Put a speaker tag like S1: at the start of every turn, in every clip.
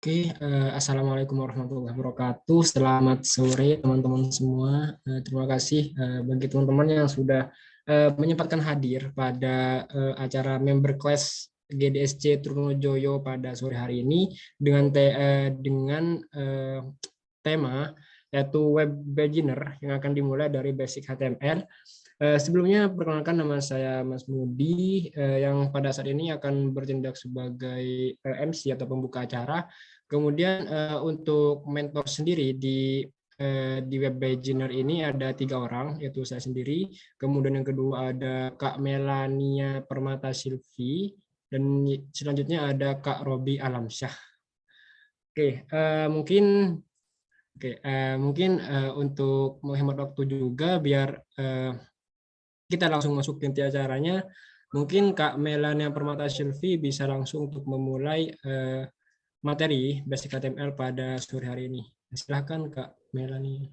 S1: Assalamualaikum warahmatullahi wabarakatuh. Selamat sore teman-teman semua. Terima kasih bagi teman-teman yang sudah menyempatkan hadir pada acara member class GDSC Trunojoyo pada sore hari ini dengan tema yaitu web beginner yang akan dimulai dari basic HTML. Sebelumnya perkenalkan, nama saya Mas Mudi yang pada saat ini akan bertindak sebagai MC atau pembuka acara. Kemudian untuk mentor sendiri di web beginner ini ada 3 orang, yaitu saya sendiri. Kemudian yang kedua ada Kak Melania Permata Silvi, dan selanjutnya ada Kak Robi Alamsyah. Mungkin untuk menghemat waktu juga biar kita langsung masuk ke inti acaranya. Mungkin Kak Melania Permata Silvi bisa langsung untuk memulai materi basic HTML pada sore hari ini. Silahkan Kak Melania.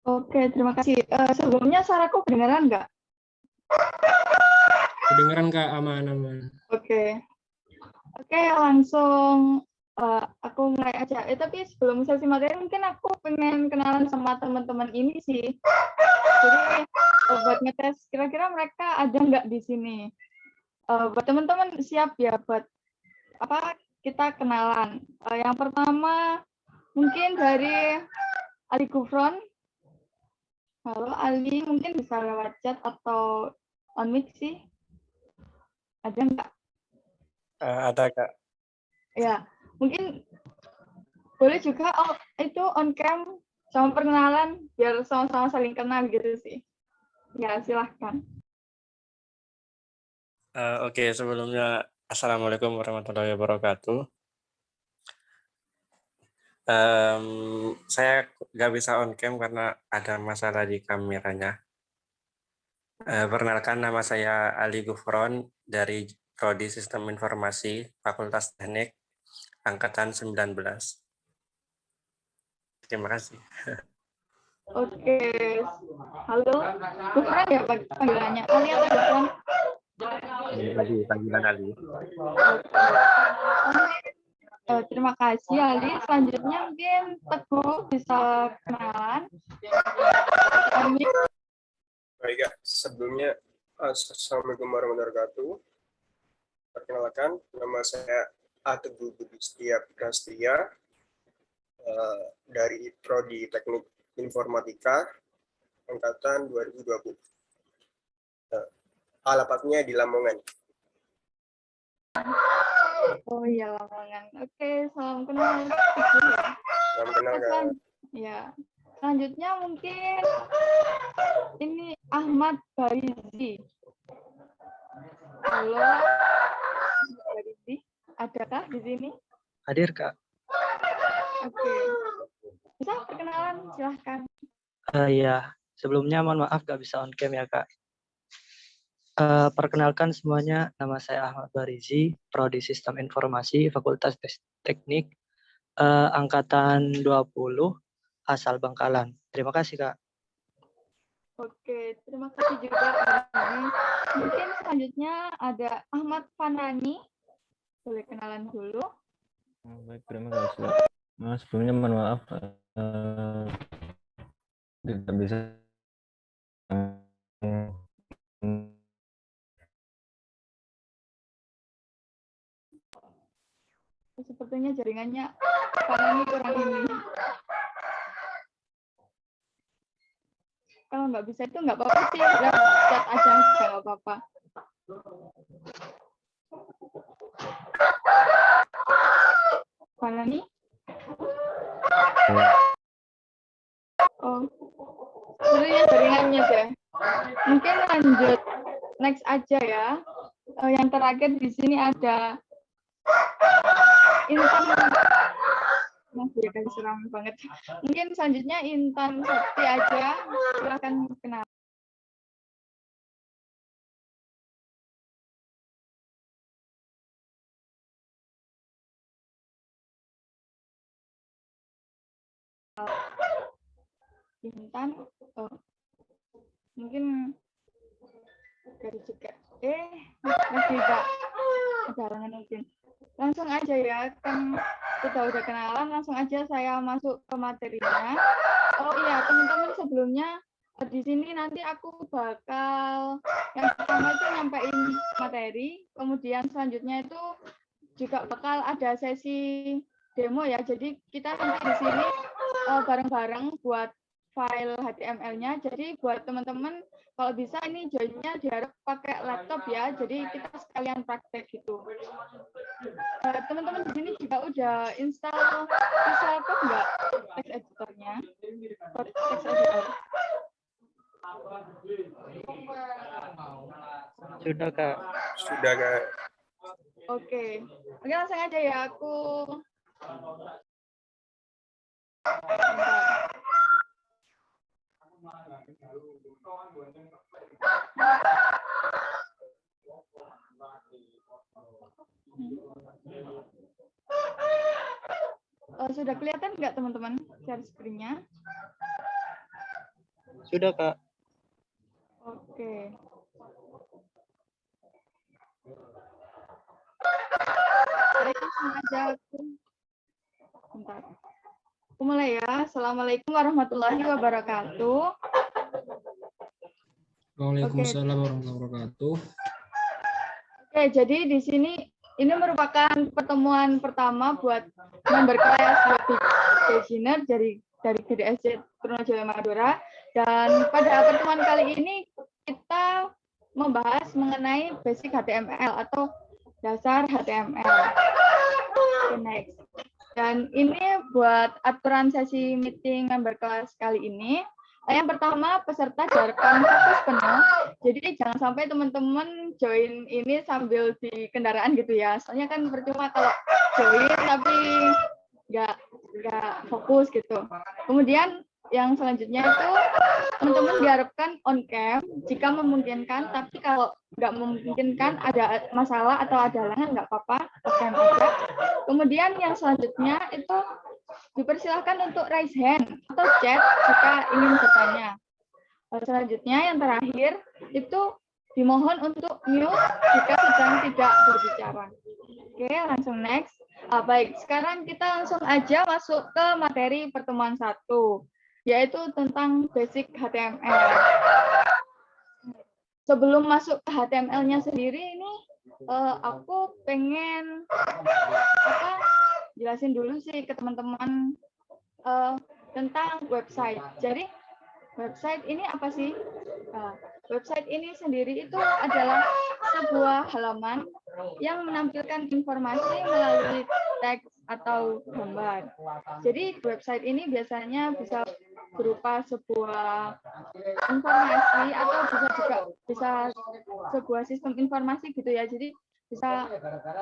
S2: Oke, terima kasih. Sebelumnya suaraku kedengaran nggak?
S1: Kedengaran Kak, aman.
S2: Oke, langsung aku mulai aja. Tapi sebelum sesi materi mungkin aku pengen kenalan sama teman-teman ini sih. Jadi buat ngetes kira-kira mereka ada nggak di sini. Buat teman-teman siap ya buat kita kenalan. Yang pertama mungkin dari Ali Gufron. Halo Ali, mungkin bisa lewat chat atau on mic sih. Ada nggak?
S3: Ada Kak.
S2: Ya, mungkin boleh juga itu on cam sama perkenalan biar sama-sama saling kenal gitu sih. Ya, silahkan.
S3: Oke, sebelumnya Assalamualaikum warahmatullahi wabarakatuh. Saya nggak bisa on cam karena ada masalah di kameranya. Perkenalkan, nama saya Ali Gufron dari Prodi Sistem Informasi Fakultas Teknik Angkatan 19. Terima kasih.
S2: Oke. Halo, Gufran ya panggilannya? Ali atau Gufran?
S3: Ali, panggilan Ali.
S2: Terima kasih Ali. Selanjutnya mungkin Teguh bisa kenalan.
S4: Baik Kak, sebelumnya Assalamualaikum warahmatullahi wabarakatuh. Perkenalkan, nama saya Teguh Budi Setia Prastia dari Prodi Teknik Informatika Angkatan 2020. Alamatnya di Lamongan.
S2: Oh iya, Lamongan. Oke, salam kenal.
S4: Salam kenal Kak.
S2: Ya. Selanjutnya mungkin ini Ahmad Barizi. Halo, Barizi, adakah di sini?
S5: Hadir Kak.
S2: Oke, bisa perkenalan, silahkan.
S5: Ya, sebelumnya mohon maaf gak bisa on cam ya Kak. Perkenalkan semuanya, nama saya Ahmad Barizi, Prodi Sistem Informasi Fakultas Teknik Angkatan 20 asal Bangkalan. Terima kasih Kak.
S2: Oke, terima kasih juga. Mungkin selanjutnya ada Ahmad Fanani. Boleh kenalan dulu.
S6: Baik, terima kasih. Sebelumnya mohon maaf tidak bisa.
S2: Sepertinya jaringannya Fanani kurang ini. Kalau nggak bisa itu nggak apa-apa sih, udah chat aja nggak apa-apa. Fanani? Oh, sebenarnya jaringannya deh. Mungkin lanjut next aja ya. Yang terakhir di sini ada Intan. Masih kan seram banget. Mungkin selanjutnya Intan Septi aja. Silakan kenal. Intan, mungkin dari juga masih tidak ada halangan mungkin. langsung aja ya, kan kita udah kenalan, langsung aja saya masuk ke materinya. Oh iya, teman-teman, sebelumnya di sini nanti aku bakal yang pertama itu nyampein materi, kemudian selanjutnya itu juga bakal ada sesi demo ya. Jadi kita nanti di sini bareng-bareng buat file HTML-nya. Jadi buat teman-teman kalau bisa ini join-nya diharap pakai laptop ya. Jadi kita sekalian praktek gitu. Teman-teman di sini juga udah install Visual Code nggak? Text editor-nya. Text editor.
S5: Sudah, Kak.
S4: Sudah, Kak.
S2: Oke, langsung aja ya aku. Sudah kelihatan nggak teman-teman share screen-nya?
S5: Sudah, Kak.
S2: Oke. Baik, sengaja aku. Bentar. Aku mulai ya. Assalamualaikum warahmatullahi wabarakatuh.
S1: Waalaikumsalam warahmatullahi wabarakatuh.
S2: Oke, jadi di sini ini merupakan pertemuan pertama buat member kelas web designer dari GDSC Trunojoyo Madura. Dan pada pertemuan kali ini kita membahas mengenai basic HTML atau dasar HTML. Okay, next. Dan ini buat aturan sesi meeting member kelas kali ini. Yang pertama, peserta diharapkan fokus penuh. Jadi jangan sampai teman-teman join ini sambil di kendaraan gitu ya. Soalnya kan percuma kalau join tapi nggak fokus gitu. Kemudian yang selanjutnya itu teman-teman diharapkan on cam jika memungkinkan. Tapi kalau nggak memungkinkan, ada masalah atau ada halangan, nggak apa-apa, off cam aja. Kemudian yang selanjutnya itu dipersilahkan untuk raise hand atau chat jika ingin bertanya. Selanjutnya yang terakhir itu dimohon untuk mute jika sedang tidak berbicara. Oke, langsung next. Baik, sekarang kita langsung aja masuk ke materi pertemuan 1, yaitu tentang basic HTML. Sebelum masuk ke HTML-nya sendiri ini, aku pengen jelasin dulu sih ke teman-teman tentang website. Jadi website ini apa sih? Website ini sendiri itu adalah sebuah halaman yang menampilkan informasi melalui teks atau gambar. Jadi website ini biasanya bisa berupa sebuah informasi atau bisa sebuah sistem informasi gitu ya. Jadi bisa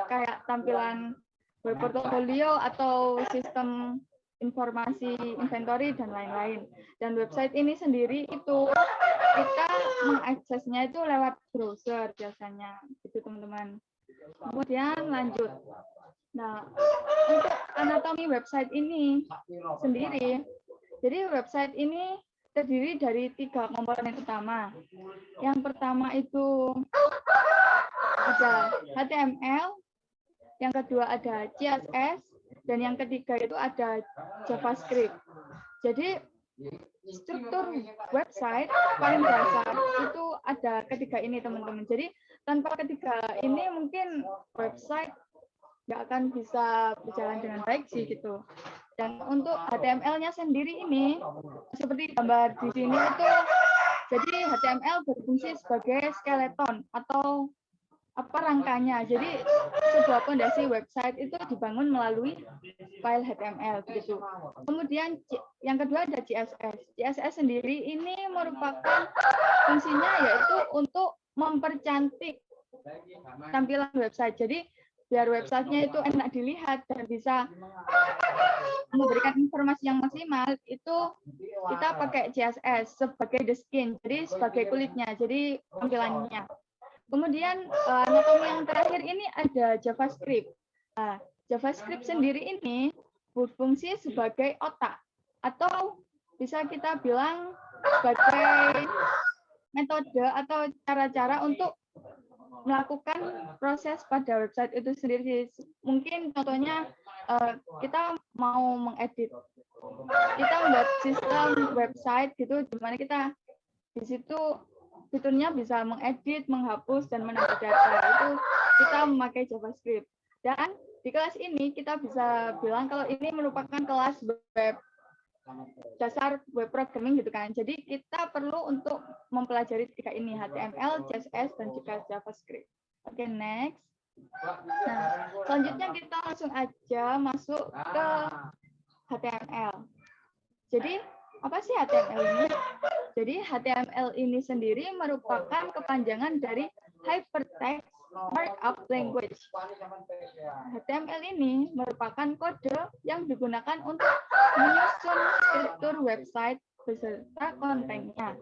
S2: kayak tampilan web portfolio atau sistem informasi inventory dan lain-lain. Dan website ini sendiri itu kita mengaksesnya itu lewat browser biasanya, gitu teman-teman. Kemudian lanjut. Nah, untuk anatomi website ini sendiri, jadi website ini terdiri dari 3 komponen utama. Yang pertama itu ada HTML, yang kedua ada CSS, dan yang ketiga itu ada JavaScript. Jadi struktur website paling dasar itu ada ketiga ini teman-teman. Jadi tanpa ketiga ini mungkin website nggak akan bisa berjalan dengan baik sih gitu. Dan untuk HTML-nya sendiri ini seperti gambar di sini itu, jadi HTML berfungsi sebagai skeleton atau rangkanya. Jadi sebuah fondasi website itu dibangun melalui file HTML gitu. Kemudian yang kedua ada CSS. CSS sendiri ini merupakan fungsinya yaitu untuk mempercantik tampilan website. Jadi biar websitenya itu enak dilihat dan bisa memberikan informasi yang maksimal, itu kita pakai CSS sebagai the skin, jadi sebagai kulitnya, jadi tampilannya. Kemudian anatomi yang terakhir ini ada JavaScript. JavaScript sendiri ini berfungsi sebagai otak, atau bisa kita bilang sebagai metode atau cara-cara untuk melakukan proses pada website itu sendiri. Mungkin contohnya kita mau mengedit, kita membuat sistem website gitu, di mana kita di situ fiturnya bisa mengedit, menghapus, dan menambah data. Itu kita memakai JavaScript. Dan di kelas ini kita bisa bilang kalau ini merupakan kelas web dasar web programming gitu kan. Jadi kita perlu untuk mempelajari tiga ini, HTML, CSS, dan juga JavaScript. Oke, next. Nah, selanjutnya kita langsung aja masuk ke HTML. Jadi apa sih HTML ini? Jadi HTML ini sendiri merupakan kepanjangan dari Hypertext Markup Language. HTML ini merupakan kode yang digunakan untuk menyusun struktur website beserta kontennya.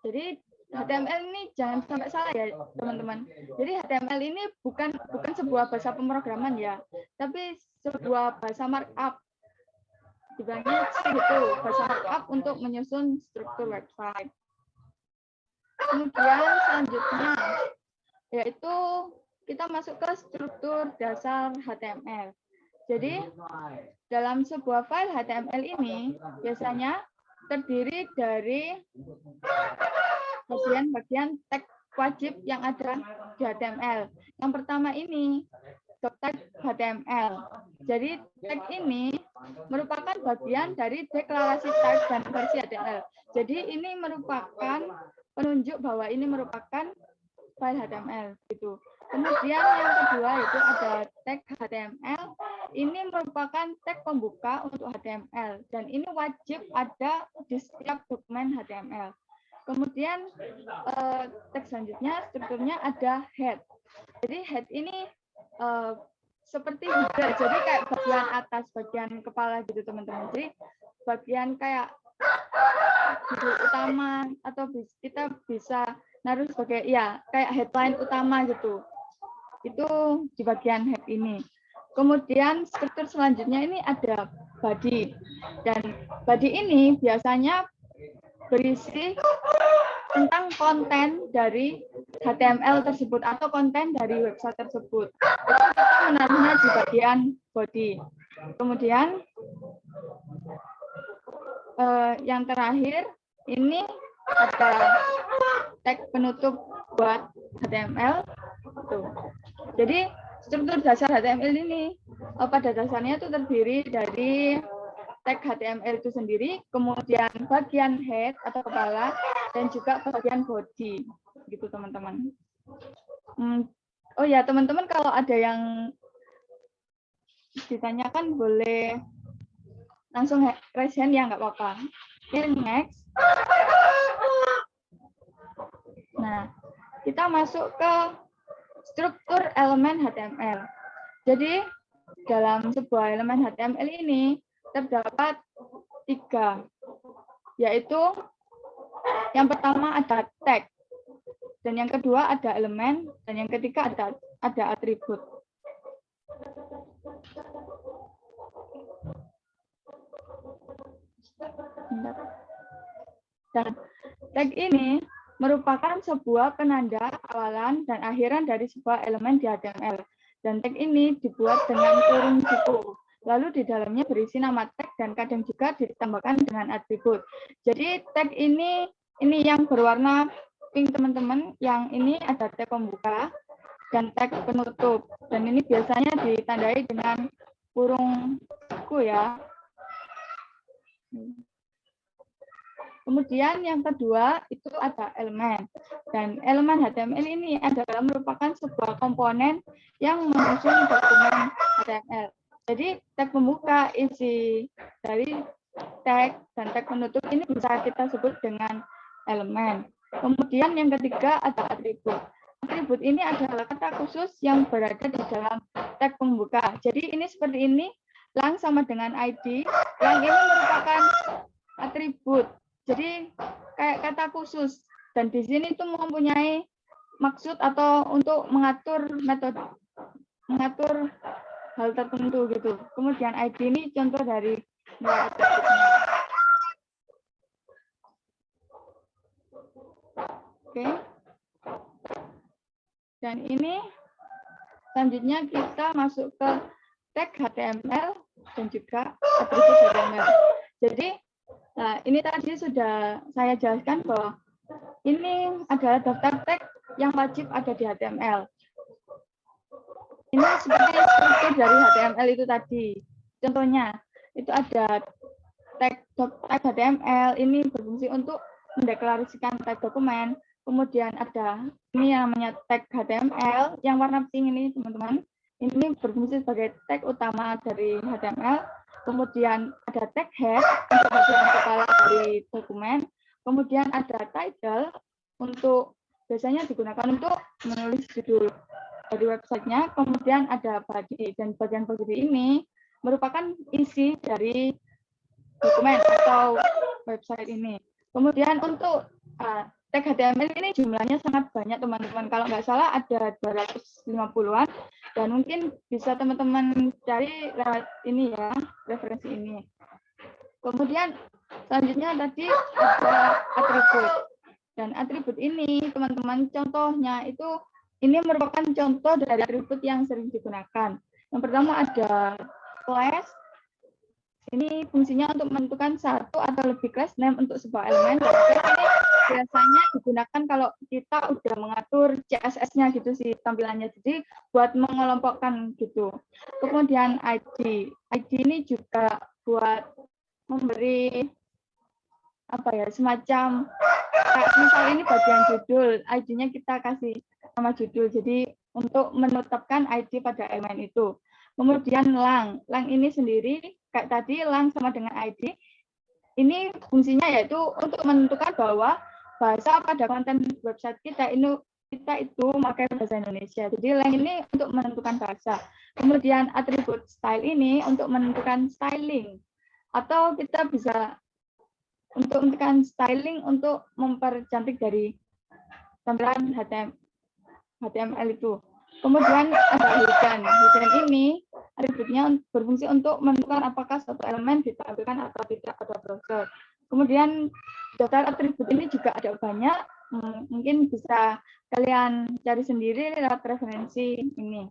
S2: Jadi HTML ini jangan sampai salah ya teman-teman. Jadi HTML ini bukan sebuah bahasa pemrograman ya, tapi sebuah bahasa markup. Dibilangnya gitu, bahasa markup untuk menyusun struktur website. Kemudian selanjutnya yaitu kita masuk ke struktur dasar HTML. Jadi dalam sebuah file HTML ini biasanya terdiri dari bagian-bagian tag wajib yang ada di HTML. Yang pertama ini tag HTML. Jadi tag ini merupakan bagian dari deklarasi type dan versi HTML. Jadi ini merupakan penunjuk bahwa ini merupakan file HTML gitu. Kemudian yang kedua itu ada tag HTML. Ini merupakan tag pembuka untuk HTML dan ini wajib ada di setiap dokumen HTML. Kemudian tag selanjutnya strukturnya ada head. Jadi head ini seperti header, jadi kayak bagian atas, bagian kepala gitu teman-teman. Jadi bagian kayak judul utama atau kita bisa naruh sebagai ya kayak headline utama gitu. Itu di bagian head ini. Kemudian struktur selanjutnya ini ada body. Dan body ini biasanya berisi tentang konten dari HTML tersebut atau konten dari website tersebut. Itu kita menaruhnya di bagian body. Kemudian yang terakhir ini ada tag penutup buat HTML. Tuh. Jadi struktur dasar HTML ini pada dasarnya itu terdiri dari tag HTML itu sendiri, kemudian bagian head atau kepala, dan juga bagian body, gitu teman-teman. Oh ya teman-teman, kalau ada yang ditanyakan boleh langsung raise hand ya, nggak apa-apa. Okay, next. Nah, kita masuk ke struktur elemen HTML. Jadi dalam sebuah elemen HTML ini terdapat 3, yaitu yang pertama ada tag, dan yang kedua ada elemen, dan yang ketiga ada atribut. Dan tag ini merupakan sebuah penanda awalan dan akhiran dari sebuah elemen di HTML. Dan tag ini dibuat dengan kurung siku. Lalu di dalamnya berisi nama tag dan kadang juga ditambahkan dengan atribut. Jadi tag ini yang berwarna pink teman-teman, yang ini ada tag pembuka dan tag penutup. Dan ini biasanya ditandai dengan kurung siku ya. Kemudian yang kedua itu ada elemen. Dan elemen HTML ini adalah merupakan sebuah komponen yang menyusun dokumen HTML. Jadi tag pembuka isi dari tag dan tag penutup ini bisa kita sebut dengan elemen. Kemudian yang ketiga ada atribut. Atribut ini adalah kata khusus yang berada di dalam tag pembuka. Jadi ini seperti ini, lang sama dengan ID. Yang ini merupakan atribut. Jadi kayak kata khusus. Dan di sini itu mempunyai maksud atau untuk mengatur metode, mengatur hal tertentu gitu. Kemudian ID ini contoh dari nilai atributnya. Oke. Dan ini selanjutnya kita masuk ke tag HTML dan juga atribut HTML. Jadi ini tadi sudah saya jelaskan bahwa ini adalah daftar tag yang wajib ada di HTML. Ini seperti struktur dari HTML itu tadi. Contohnya, itu ada tag HTML, ini berfungsi untuk mendeklarasikan tag dokumen. Kemudian ada ini yang namanya tag HTML, yang warna pink ini teman-teman. Ini berfungsi sebagai tag utama dari HTML. Kemudian ada tag head untuk bagian kepala dari dokumen. Kemudian ada title untuk biasanya digunakan untuk menulis judul dari websitenya. Kemudian ada body, dan bagian body ini merupakan isi dari dokumen atau website ini. Kemudian untuk tag HTML ini jumlahnya sangat banyak teman-teman. Kalau nggak salah ada 250-an, dan mungkin bisa teman-teman cari lewat ini ya, referensi ini. Kemudian selanjutnya tadi ada atribut. Dan atribut ini teman-teman contohnya itu ini merupakan contoh dari atribut yang sering digunakan. Yang pertama ada class. Ini fungsinya untuk menentukan satu atau lebih class name untuk sebuah elemen. Dan ini biasanya digunakan kalau kita udah mengatur CSS-nya gitu sih tampilannya. Jadi buat mengelompokkan gitu. Kemudian ID. ID ini juga buat memberi apa ya, semacam misal ini bagian judul, ID-nya kita kasih nama judul. Jadi untuk menetapkan ID pada elemen itu. Kemudian lang ini sendiri kayak tadi lang sama dengan ID. Ini fungsinya yaitu untuk menentukan bahwa bahasa pada konten website kita itu memakai bahasa Indonesia. Jadi lang ini untuk menentukan bahasa. Kemudian atribut style ini untuk menentukan styling. Atau kita bisa untuk menentukan styling untuk mempercantik dari tampilan HTML itu. Kemudian ada hidden. Hidden ini atributnya berfungsi untuk menentukan apakah suatu elemen ditampilkan atau tidak pada browser. Kemudian daftar atribut ini juga ada banyak. Mungkin bisa kalian cari sendiri lewat referensi ini.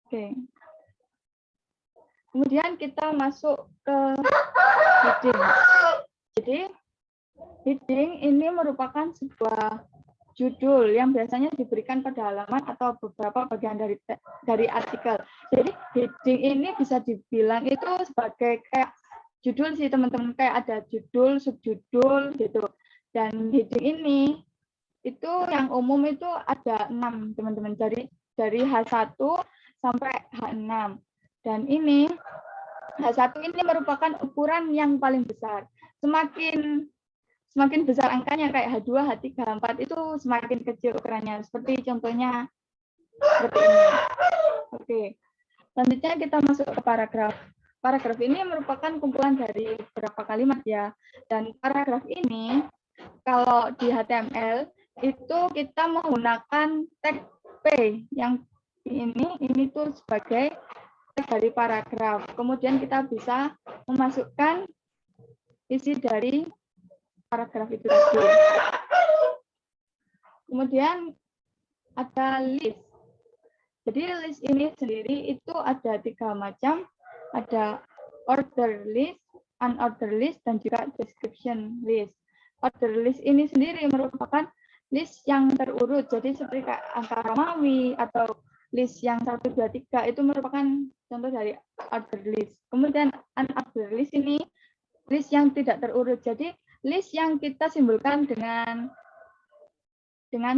S2: Oke. Kemudian kita masuk ke heading. Jadi heading ini merupakan sebuah judul yang biasanya diberikan pada halaman atau beberapa bagian dari artikel. Jadi heading ini bisa dibilang itu sebagai kayak judul sih teman-teman, kayak ada judul, subjudul gitu. Dan heading ini itu yang umum itu ada 6 teman-teman, dari H1 sampai H6. Dan ini H1 ini merupakan ukuran yang paling besar. Semakin besar angkanya kayak H2, H3, H4 itu semakin kecil ukurannya. Seperti contohnya seperti ini. Oke. Selanjutnya kita masuk ke paragraf. Paragraf ini merupakan kumpulan dari beberapa kalimat ya. Dan paragraf ini kalau di HTML itu kita menggunakan tag P yang ini tuh sebagai tag dari paragraf. Kemudian kita bisa memasukkan isi dari paragraf itu tadi. Kemudian ada list. Jadi list ini sendiri itu ada 3 macam. Ada order list, unordered list, dan juga description list. Order list ini sendiri merupakan list yang terurut. Jadi seperti kayak angka Romawi atau list yang 1, 2, 3 itu merupakan contoh dari order list. Kemudian unordered list ini list yang tidak terurut. Jadi list yang kita simbolkan dengan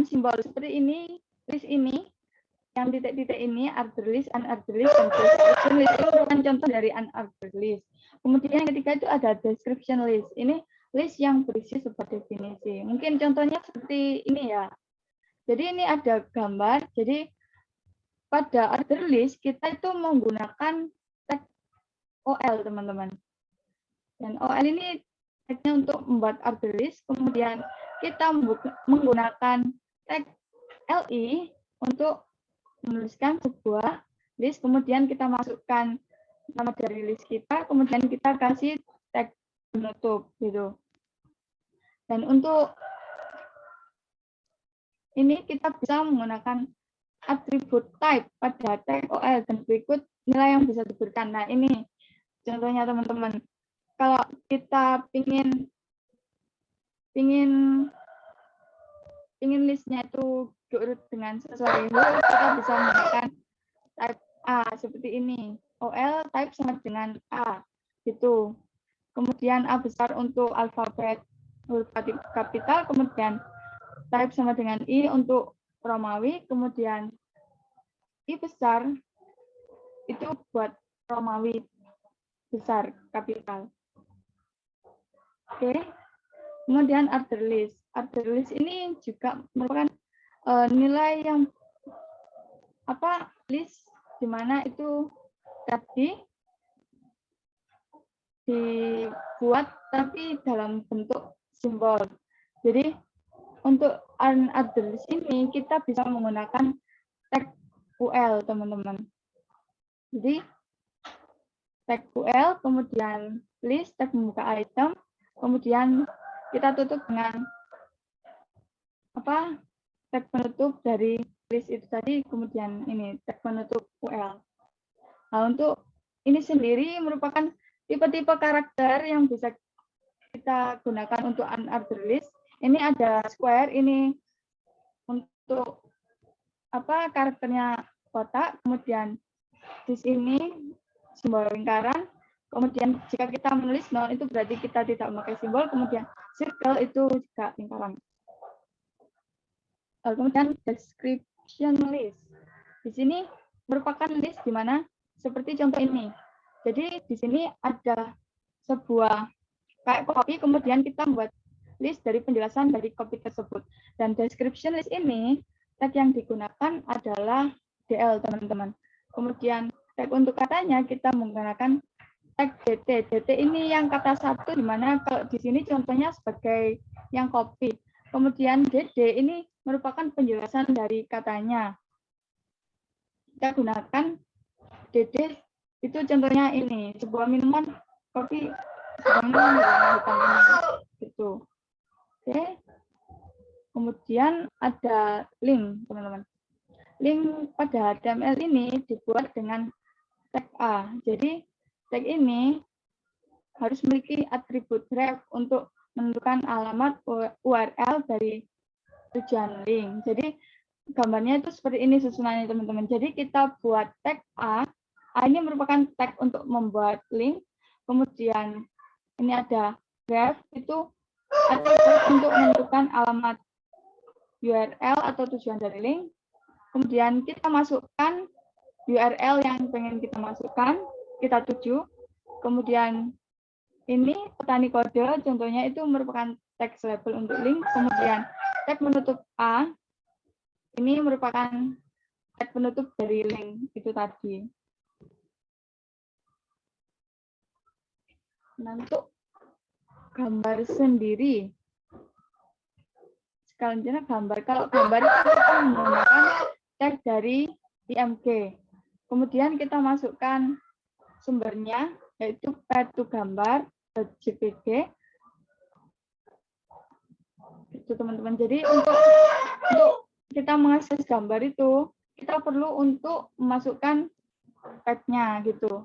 S2: simbol seperti ini, list ini, yang titik-titik ini, ordered list, unordered list, dan description list itu merupakan contoh dari unordered list. Kemudian yang ketiga itu ada description list. Ini list yang berisi sebuah definisi. Mungkin contohnya seperti ini ya. Jadi ini ada gambar. Jadi pada order list kita itu menggunakan tag OL teman-teman. Dan OL ini tagnya untuk membuat order list. Kemudian kita menggunakan tag LI untuk menuliskan sebuah list. Kemudian kita masukkan nama dari list kita. Kemudian kita kasih tag penutup gitu. Dan untuk ini kita bisa menggunakan atribut type pada tag OL dan berikut nilai yang bisa diberikan. Nah, ini contohnya teman-teman. Kalau kita pingin listnya itu diurut dengan sesuai huruf, kita bisa menggunakan type A seperti ini. OL type sama dengan A gitu. Kemudian A besar untuk alfabet huruf kapital, kemudian type sama dengan I untuk Romawi, kemudian I besar itu buat Romawi besar kapital. Oke. Kemudian order list. Order list ini juga merupakan nilai yang list di mana itu tadi dibuat tapi dalam bentuk simbol. Jadi untuk order list ini kita bisa menggunakan tag UL, teman-teman. Jadi tag UL, kemudian list, tag membuka item, kemudian kita tutup dengan tag penutup dari list itu tadi, kemudian ini tag penutup UL. Nah, untuk ini sendiri merupakan tipe-tipe karakter yang bisa kita gunakan untuk unordered list. Ini ada square, ini untuk karakternya kotak, kemudian di sini simbol lingkaran, kemudian jika kita menulis nol itu berarti kita tidak memakai simbol, kemudian circle itu juga lingkaran. Kemudian description list. Di sini merupakan list di mana seperti contoh ini. Jadi di sini ada sebuah kayak copy, kemudian kita membuat list dari penjelasan dari copy tersebut. Dan description list ini tag yang digunakan adalah DL, teman-teman. Kemudian tag untuk katanya kita menggunakan tag DT. DT ini yang kata satu, di mana kalau di sini contohnya sebagai yang copy. Kemudian DD ini merupakan penjelasan dari katanya. Kita gunakan DD itu contohnya ini, sebuah minuman kopi, sebuah minuman warna hitam ini, gitu. Oke. Kemudian ada link, teman-teman. Link pada HTML ini dibuat dengan tag A. Jadi tag ini harus memiliki atribut ref untuk menentukan alamat URL dari tujuan link. Jadi gambarnya itu seperti ini susunannya, teman-teman. Jadi kita buat tag A. A ini merupakan tag untuk membuat link. Kemudian ini ada ref, itu atribut untuk menentukan alamat URL atau tujuan dari link. Kemudian kita masukkan URL yang pengen kita masukkan, kita tuju. Kemudian ini petani kode, contohnya itu merupakan text label untuk link. Kemudian tag penutup A, ini merupakan tag penutup dari link itu tadi. Nah, untuk gambar sendiri, selanjutnya gambar. Kalau gambar itu kita menggunakan tag dari IMG. Kemudian kita masukkan sumbernya, yaitu path2gambar.jpg. Itu, teman-teman. Jadi untuk kita mengakses gambar itu, kita perlu untuk memasukkan path-nya gitu.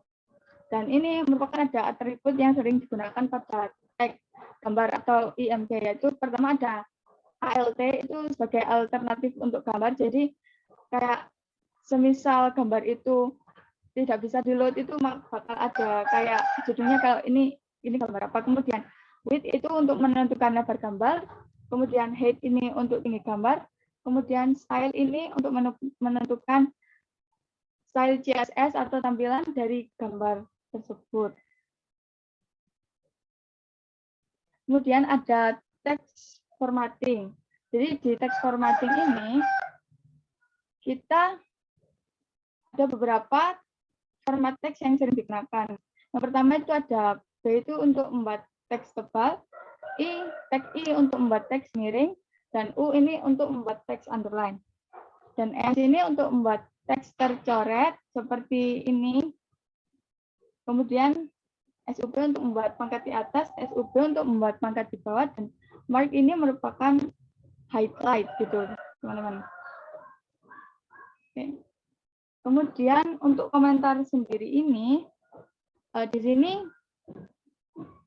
S2: Dan ini merupakan ada atribut yang sering digunakan pada tag gambar atau IMG, yaitu pertama ada ALT, itu sebagai alternatif untuk gambar. Jadi kayak semisal gambar itu tidak bisa di-load, itu bakal ada kayak judulnya kalau ini gambar apa. Kemudian width itu untuk menentukan lebar gambar, kemudian height ini untuk tinggi gambar, kemudian style ini untuk menentukan style CSS atau tampilan dari gambar tersebut. Kemudian ada text formatting. Jadi di text formatting ini kita ada beberapa format teks yang sering digunakan. Yang pertama itu ada B itu untuk membuat teks tebal, tag I untuk membuat teks miring, dan U ini untuk membuat teks underline. Dan S ini untuk membuat teks tercoret seperti ini. Kemudian SUB untuk membuat pangkat di atas, SUB untuk membuat pangkat di bawah, dan mark ini merupakan highlight gitu. teman-teman. Oke. Kemudian untuk komentar sendiri ini, di sini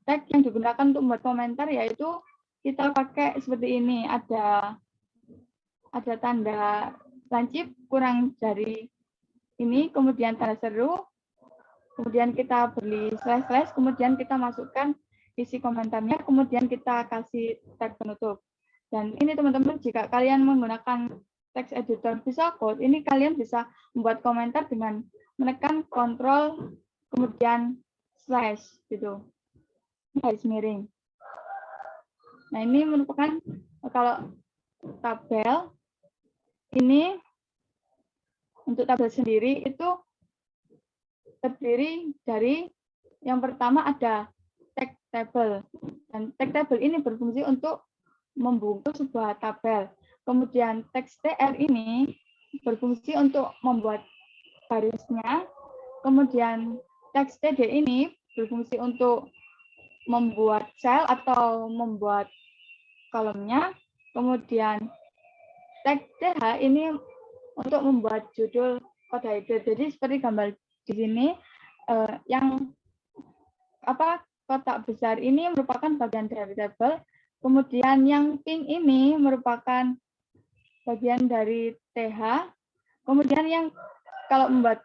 S2: tag yang digunakan untuk membuat komentar yaitu kita pakai seperti ini, ada tanda lancip kurang dari ini, kemudian tanda seru, kemudian kita beri slash, kemudian kita masukkan isi komentarnya, kemudian kita kasih tag penutup. Dan ini teman-teman, jika kalian menggunakan text editor Visual Code, ini kalian bisa membuat komentar dengan menekan Ctrl, kemudian slash, gitu, garis miring. Nah, ini merupakan, kalau tabel, ini untuk tabel sendiri itu terdiri dari, yang pertama ada tag table, dan tag table ini berfungsi untuk membungkus sebuah tabel. Kemudian teks tr ini berfungsi untuk membuat barisnya. Kemudian teks td ini berfungsi untuk membuat sel atau membuat kolomnya. Kemudian teks th ini untuk membuat judul kode header. Jadi seperti gambar di sini, yang kotak besar ini merupakan bagian dari tabel. Kemudian yang pink ini merupakan bagian dari TH. Kemudian yang kalau membuat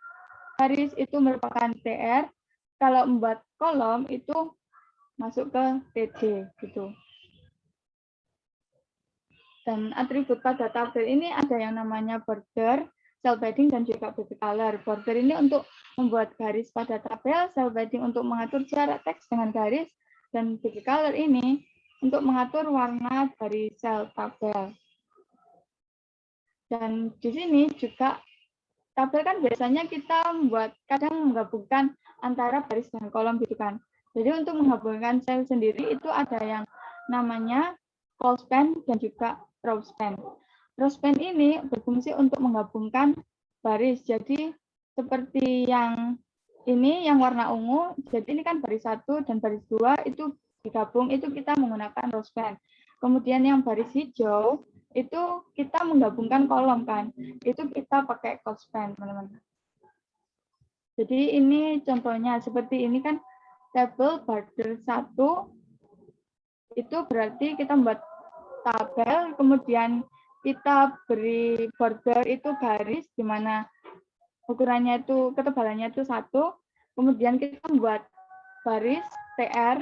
S2: baris itu merupakan TR. Kalau membuat kolom itu masuk ke TD gitu. Dan atribut pada tabel ini ada yang namanya border, cell padding, dan juga baby color. Border ini untuk membuat garis pada tabel, cell padding untuk mengatur jarak teks dengan garis, dan baby color ini untuk mengatur warna dari sel tabel. Dan di sini juga tabel kan biasanya kita kadang menggabungkan antara baris dan kolom gitu kan. Jadi untuk menggabungkan sel sendiri itu ada yang namanya call span dan juga row span. Row span ini berfungsi untuk menggabungkan baris. Jadi seperti yang ini yang warna ungu, jadi ini kan baris 1 dan baris 2 itu digabung, itu kita menggunakan row span. Kemudian yang baris hijau itu kita menggabungkan kolom kan, itu kita pakai call span, teman-teman. Jadi ini contohnya seperti ini kan, tabel border 1 itu berarti kita membuat tabel, kemudian kita beri border itu garis di mana ukurannya itu, ketebalannya itu 1, kemudian kita membuat baris TR,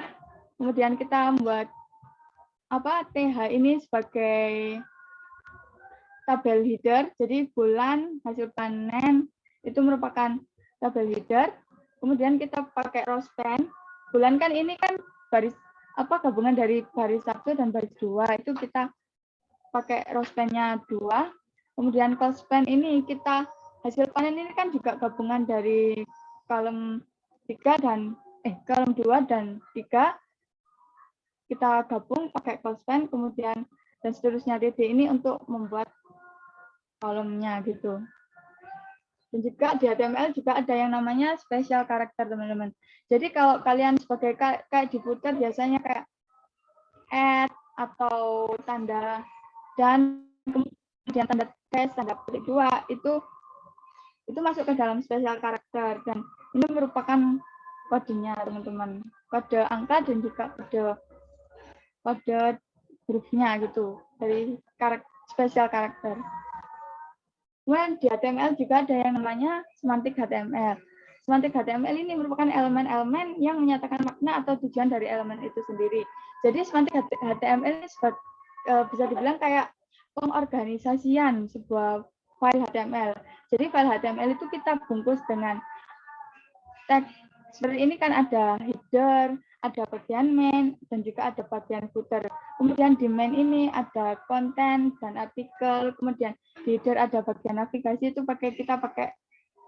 S2: kemudian kita membuat TH ini sebagai tabel header, jadi bulan, hasil panen, itu merupakan tabel header. Kemudian kita pakai row span, bulan kan ini kan baris gabungan dari baris 1 dan baris 2, itu kita pakai row span-nya 2. Kemudian call span ini kita, hasil panen ini kan juga gabungan dari kolom 3 dan kolom 2 dan 3, kita gabung pakai call span, kemudian dan seterusnya TD ini untuk membuat kolomnya gitu. Dan juga di HTML juga ada yang namanya special character, teman-teman. Jadi kalau kalian sebagai kayak di footer biasanya kayak add atau tanda dan kemudian tanda tes, tanda petik 2 itu masuk ke dalam special character, dan ini merupakan kodenya, teman-teman. Kode angka dan juga kode hurufnya gitu dari special character. Kemudian di HTML juga ada yang namanya semantik HTML. Semantik HTML ini merupakan elemen-elemen yang menyatakan makna atau tujuan dari elemen itu sendiri. Jadi semantik HTML ini bisa dibilang kayak pengorganisasian sebuah file HTML. Jadi file HTML itu kita bungkus dengan tag. Seperti ini kan ada header, ada bagian main, dan juga ada bagian footer. Kemudian di main ini ada konten dan artikel, kemudian di header ada bagian navigasi, itu kita pakai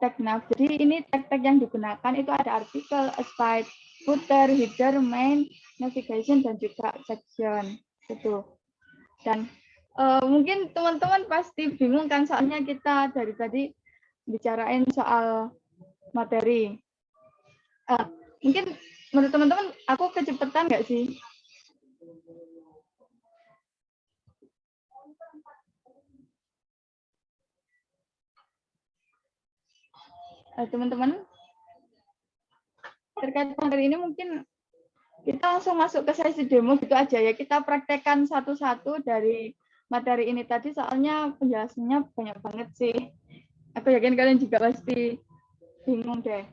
S2: tag nav. Jadi ini tag-tag yang digunakan itu ada artikel, aside, footer, header, main, navigation, dan juga section. Gitu. Dan mungkin teman-teman pasti bingung kan, soalnya kita dari tadi bicarain soal materi. Mungkin menurut teman-teman aku kecepatan nggak sih? teman-teman terkait materi ini mungkin kita langsung masuk ke sesi demo gitu aja ya. Kita praktekkan satu-satu dari materi ini tadi, soalnya penjelasannya banyak banget sih. Aku yakin kalian juga pasti bingung deh.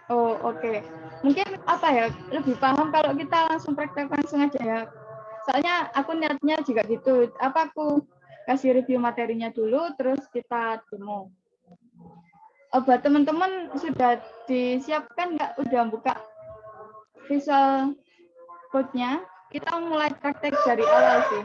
S2: Oh, oke. Mungkin apa ya, lebih paham kalau kita langsung praktek langsung aja ya. Soalnya aku niatnya juga gitu. Apa aku kasih review materinya dulu, terus kita demo. Buat teman-teman sudah disiapkan nggak? Udah buka visual code-nya? Kita mulai praktek dari awal sih.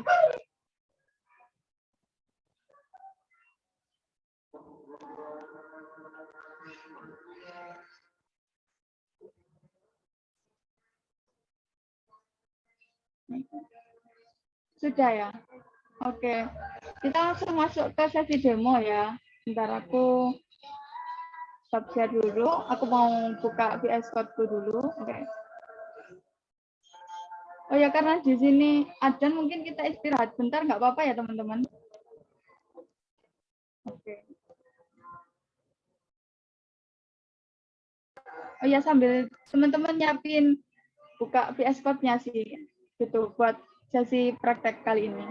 S2: Sudah ya? Oke. Kita langsung masuk ke sesi demo ya. Bentar aku stop share dulu. Aku mau buka VS Code dulu. Oke. Oh ya, karena di sini adzan mungkin kita istirahat bentar, nggak apa-apa ya teman-teman? Oke. Oh ya, sambil teman-teman nyiapin buka VS Code-nya sih, gitu, buat sesi praktek kali ini.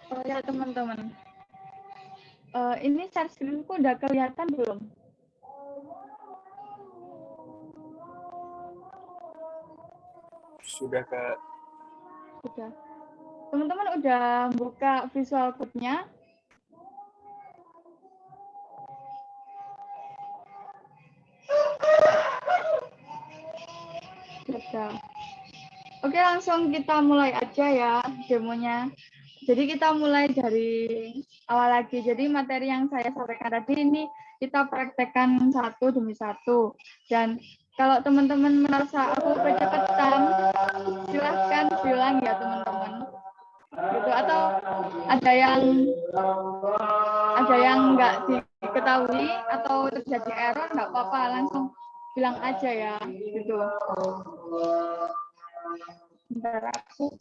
S2: Oh ya teman-teman, ini share screen-ku udah kelihatan belum?
S4: Sudah Kak.
S2: Sudah. Teman-teman udah buka visual code-nya? Sudah. Oke, langsung kita mulai aja ya demonya. Jadi kita mulai dari awal lagi. Jadi materi yang saya sampaikan tadi ini kita praktekkan satu demi satu. Dan kalau teman-teman merasa aku kecepatan, silahkan bilang ya teman-teman. Gitu. Atau ada yang nggak diketahui atau terjadi error, nggak apa-apa, langsung bilang aja ya. Gitu. Bentar aku.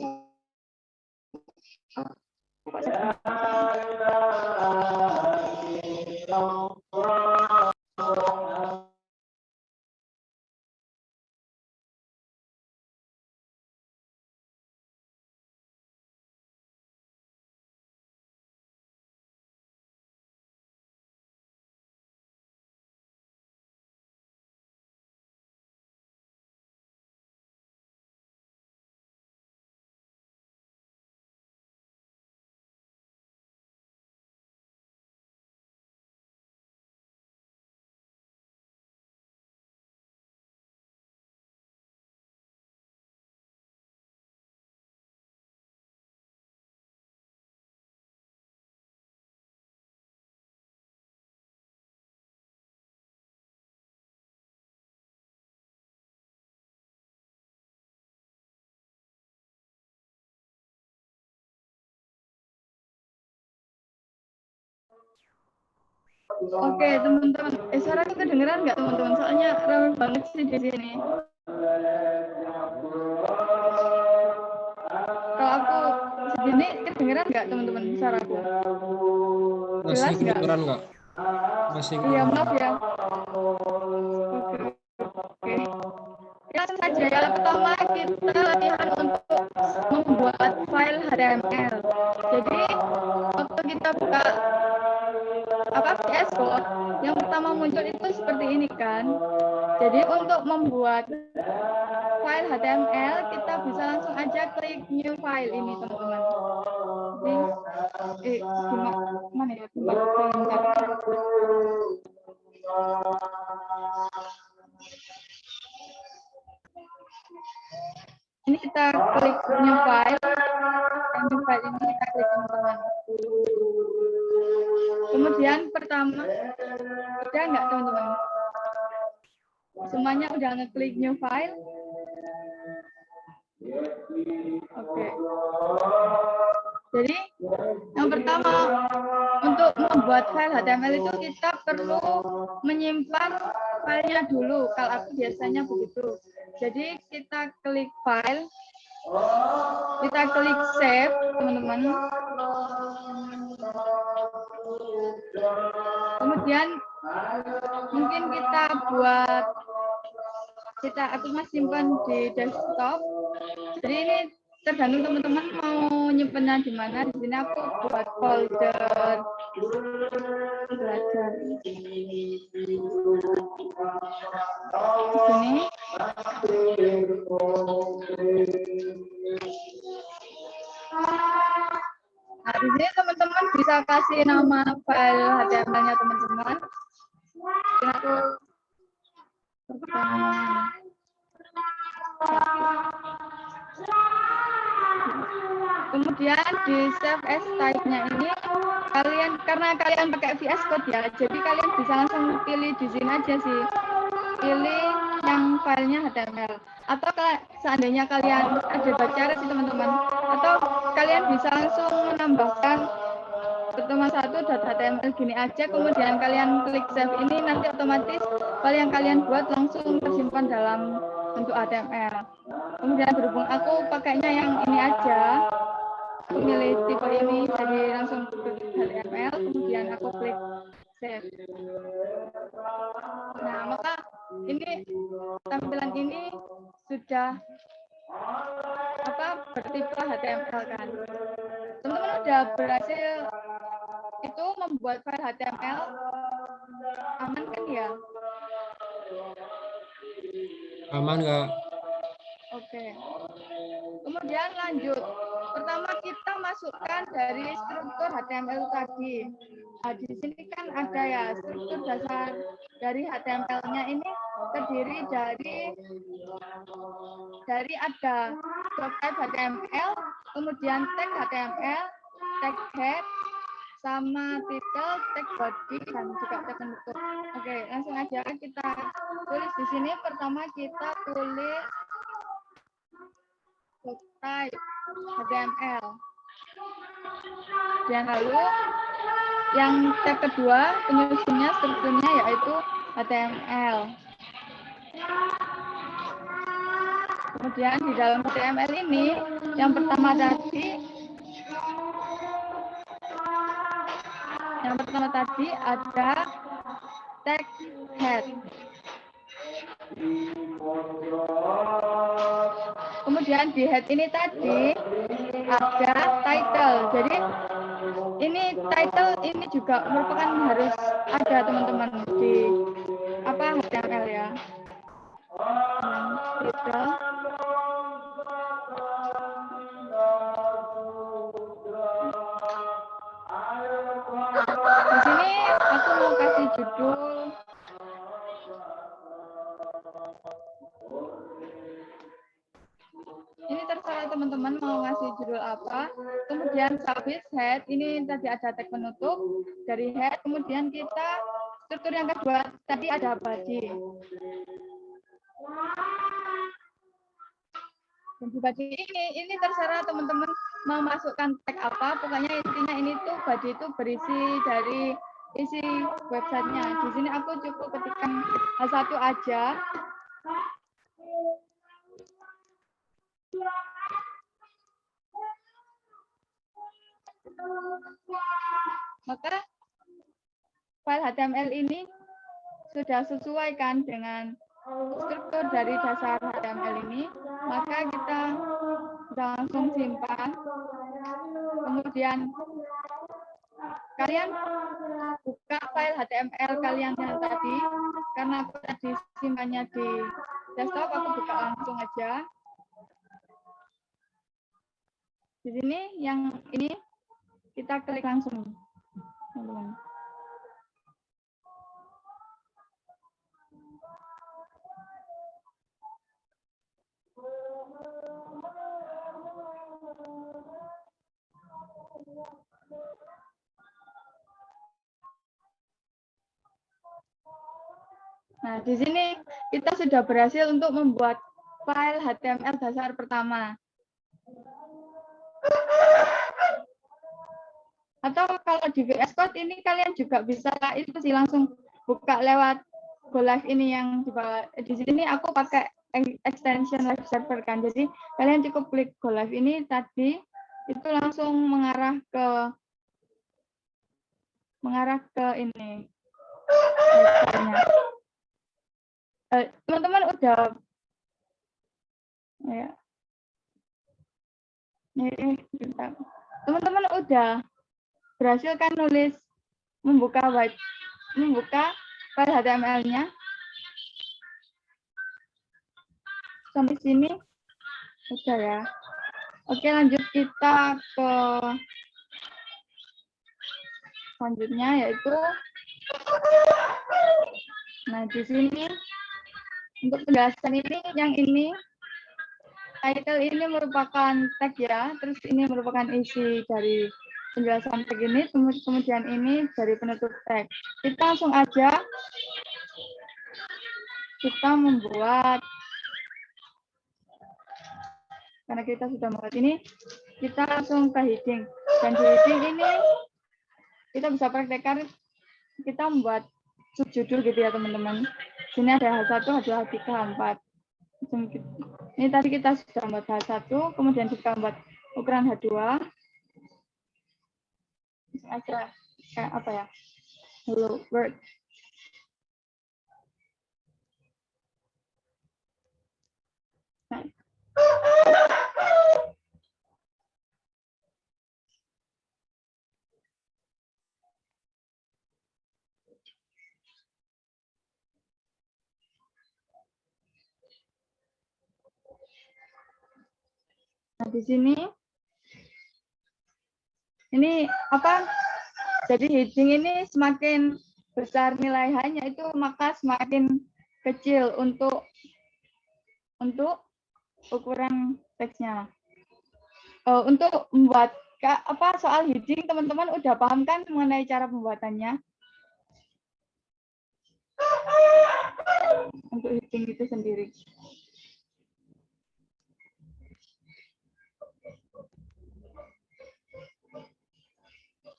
S2: Oke, teman-teman. Suara itu kedengeran nggak teman-teman? Soalnya ramai banget sih di sini. Kalau aku segini kedengeran nggak teman-teman suaraku?
S1: Masih
S2: Jelas nggak?
S1: kedengeran nggak? Masih
S2: Iya,
S1: kedengeran.
S2: maaf ya. Oke. Langsung saja ya. Pertama kita latihan untuk membuat file HTML. Jadi waktu kita buka VS Code, yang pertama muncul itu seperti ini kan. Jadi untuk membuat file HTML kita bisa langsung aja klik new file ini teman-teman. Jadi mana ya tempat ini kita klik new file. New file ini kita klik teman-teman. Kemudian pertama, udah nggak teman-teman? Semuanya udah ngeklik new file? Oke. Jadi yang pertama, untuk membuat file HTML itu kita perlu menyimpan filenya dulu. Kalau aku biasanya begitu. Jadi kita klik file, kita klik save, teman-teman. Kemudian mungkin kita buat, aku masih simpan di desktop. Jadi ini tergantung teman-teman mau nyimpennya di mana. Di sini aku buat folder belajar. Di sini. Nah, di sini teman-teman bisa kasih nama file HTML-nya teman-teman. Aku kemudian di save as type-nya ini karena kalian pakai VS Code ya, jadi kalian bisa langsung pilih di sini aja sih, pilih yang filenya HTML. Atau seandainya kalian ada baca sih teman-teman, atau kalian bisa langsung menambahkan pertama.html gini aja, kemudian kalian klik save ini, nanti otomatis file yang kalian buat langsung tersimpan dalam bentuk HTML. Kemudian berhubung aku pakainya yang ini aja, aku milih tipe ini, jadi langsung klik HTML, kemudian aku klik save. Nah, maka ini tampilan ini sudah bertipe HTML kan. Teman-teman udah berhasil itu membuat file HTML aman kan ya?
S1: Aman nggak?
S2: Oke. Kemudian lanjut. Pertama kita masukkan dari struktur HTML tadi. Nah, di sini kan ada ya struktur dasar dari HTML-nya ini terdiri dari ada block type HTML, kemudian tag HTML, tag head, sama title, tag body, dan juga tag penutup. Oke, langsung aja kita tulis di sini. Pertama kita tulis block type HTML. Dan lalu yang tab kedua penyusunnya strukturnya yaitu HTML. Kemudian di dalam HTML ini yang pertama tadi ada tag head. Kemudian di head ini tadi ada title. Jadi ini title ini juga merupakan harus ada teman-teman di HTML ya. Title. Di sini aku mau kasih judul. Ini terserah teman-teman mau ngasih judul apa. Kemudian subject head, ini tadi ada tag penutup dari head. Kemudian kita struktur yang kedua tadi ada body. Dan di body ini terserah teman-teman mau masukkan tag apa. Pokoknya intinya ini tuh body itu berisi dari isi websitenya. Di sini aku cukup ketikkan H1 aja. Maka file HTML ini sudah sesuai kan dengan struktur dari dasar HTML ini, maka kita langsung simpan. Kemudian kalian buka file HTML kalian yang tadi, karena aku tadi simpannya di desktop, aku buka langsung aja. Di sini yang ini kita klik langsung, teman-teman. Nah, di sini kita sudah berhasil untuk membuat file HTML dasar pertama. Atau kalau di VS Code ini kalian juga bisa itu sih langsung buka lewat Go Live ini yang di bawah. Di sini aku pakai extension live server kan. Jadi kalian cukup klik Go Live ini tadi itu langsung mengarah ke ini. Teman-teman udah ya. Teman-teman udah berhasil kan nulis membuka file HTML-nya sampai sini udah ya. Oke, lanjut kita ke selanjutnya yaitu di sini untuk penjelasan ini yang ini title ini merupakan tag ya, terus ini merupakan isi dari penjelasan tag ini, kemudian ini dari penutup tag. Kita langsung aja kita membuat, karena kita sudah membuat ini, kita langsung ke heading. Dan di heading ini kita bisa praktekkan, kita membuat subjudul gitu ya teman-teman. Sini ada H1, H2, H3, H4. Ini tadi kita sudah membuat H1, kemudian kita membuat ukuran H2. Aja kayak apa ya? Hello world. Nah. Nah, di sini ini apa? Jadi heading ini semakin besar nilai hanya itu maka semakin kecil untuk ukuran teksnya. Untuk membuat apa soal heading teman-teman udah paham kan mengenai cara pembuatannya? Untuk heading itu sendiri.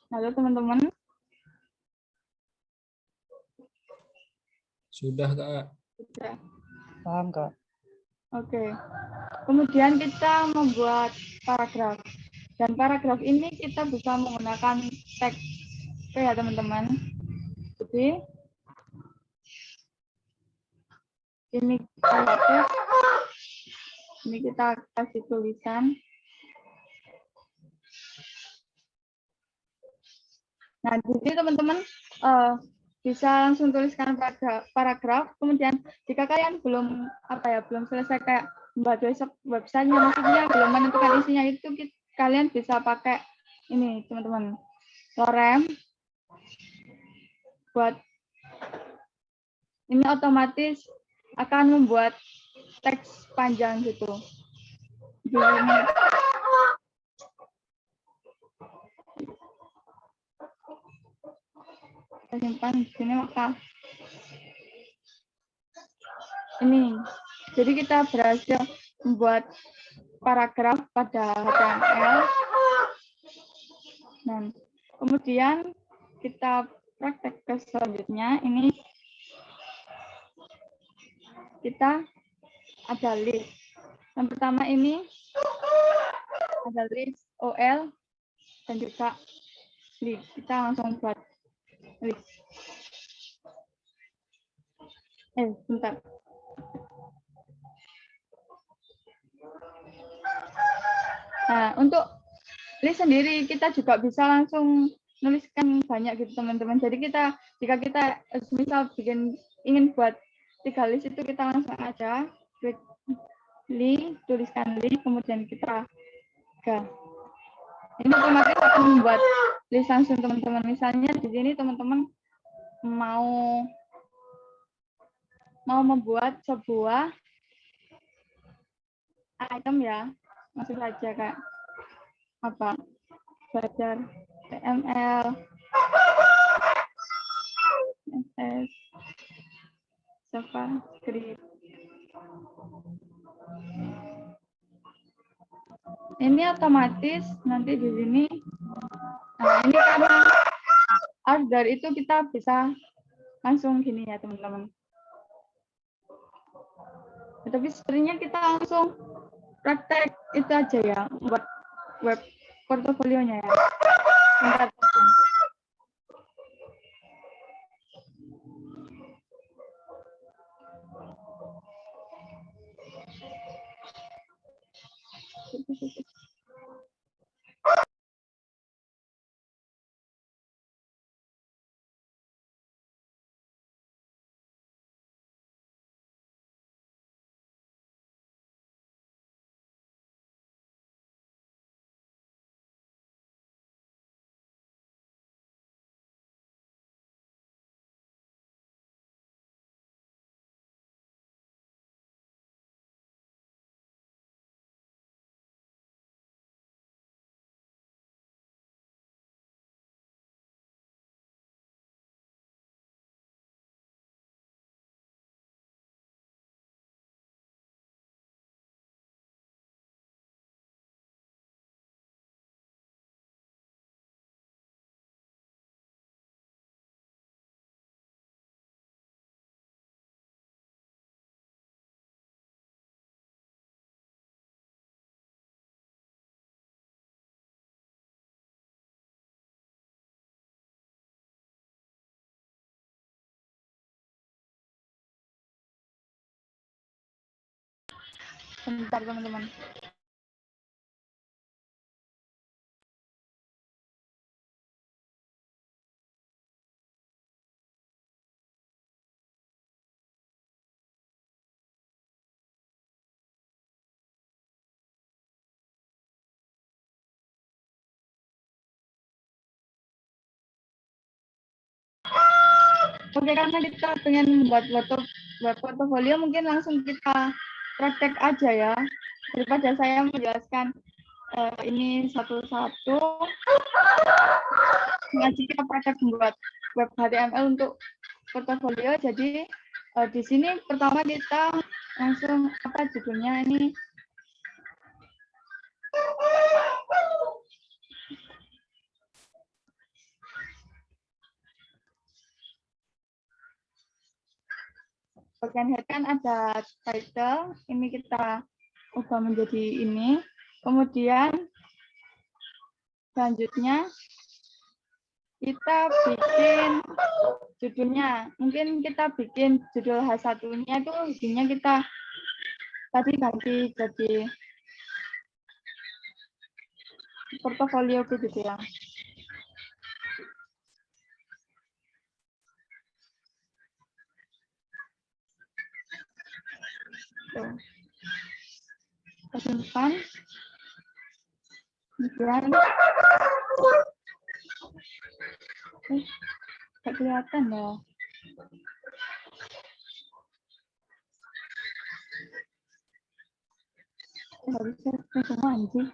S2: Halo teman-teman.
S1: Sudah, Kak.
S2: Sudah.
S5: Paham, Kak.
S2: Oke. Kemudian kita membuat paragraf. Dan paragraf ini kita bisa menggunakan teks. Oke ya teman-teman. Jadi ini teks. Ini kita kasih tulisan. Nah, jadi teman-teman bisa langsung tuliskan paragraf. Kemudian jika kalian belum selesai kayak membuat website-nya, maksudnya belum menentukan isinya itu kalian bisa pakai ini teman-teman, lorem buat ini otomatis akan membuat teks panjang gitu. Jadi, kita simpan di sini maka ini. Jadi kita berhasil membuat paragraf pada HTML. Dan kemudian kita praktek ke selanjutnya. Ini kita ada list. Yang pertama ini ada list OL dan juga list. Kita langsung buat list. Bentar. Nah, untuk list sendiri kita juga bisa langsung nuliskan banyak gitu teman-teman. Jadi jika kita misal ingin buat 3 list itu kita langsung aja klik list, tuliskan list, kemudian kita ini otomatis akan membuat list langsung teman-teman. Misalnya di sini teman-teman mau membuat sebuah item ya, langsung saja kayak apa, belajar HTML, CSS, JavaScript. Ini otomatis nanti di sini. Nah, ini karena order itu kita bisa langsung gini ya teman-teman. Tapi sebenarnya kita langsung praktek itu aja ya buat web portofolionya ya. Bentar. Bentar teman-teman. Oke, karena kita pengen buat portofolio, mungkin langsung kita praktek aja ya. Daripada saya menjelaskan ini satu-satu, ngaji kita praktek membuat web HTML untuk portofolio. Jadi di sini pertama kita langsung apa judulnya ini? Bagian head kan ada title, ini kita ubah menjadi ini. Kemudian selanjutnya kita bikin judulnya. Mungkin kita bikin judul H1-nya itu isinya kita tadi ganti jadi portofolio gitu ya. Simpan. Kemudian nggak kelihatan ya. Nggak bisa semua anjing.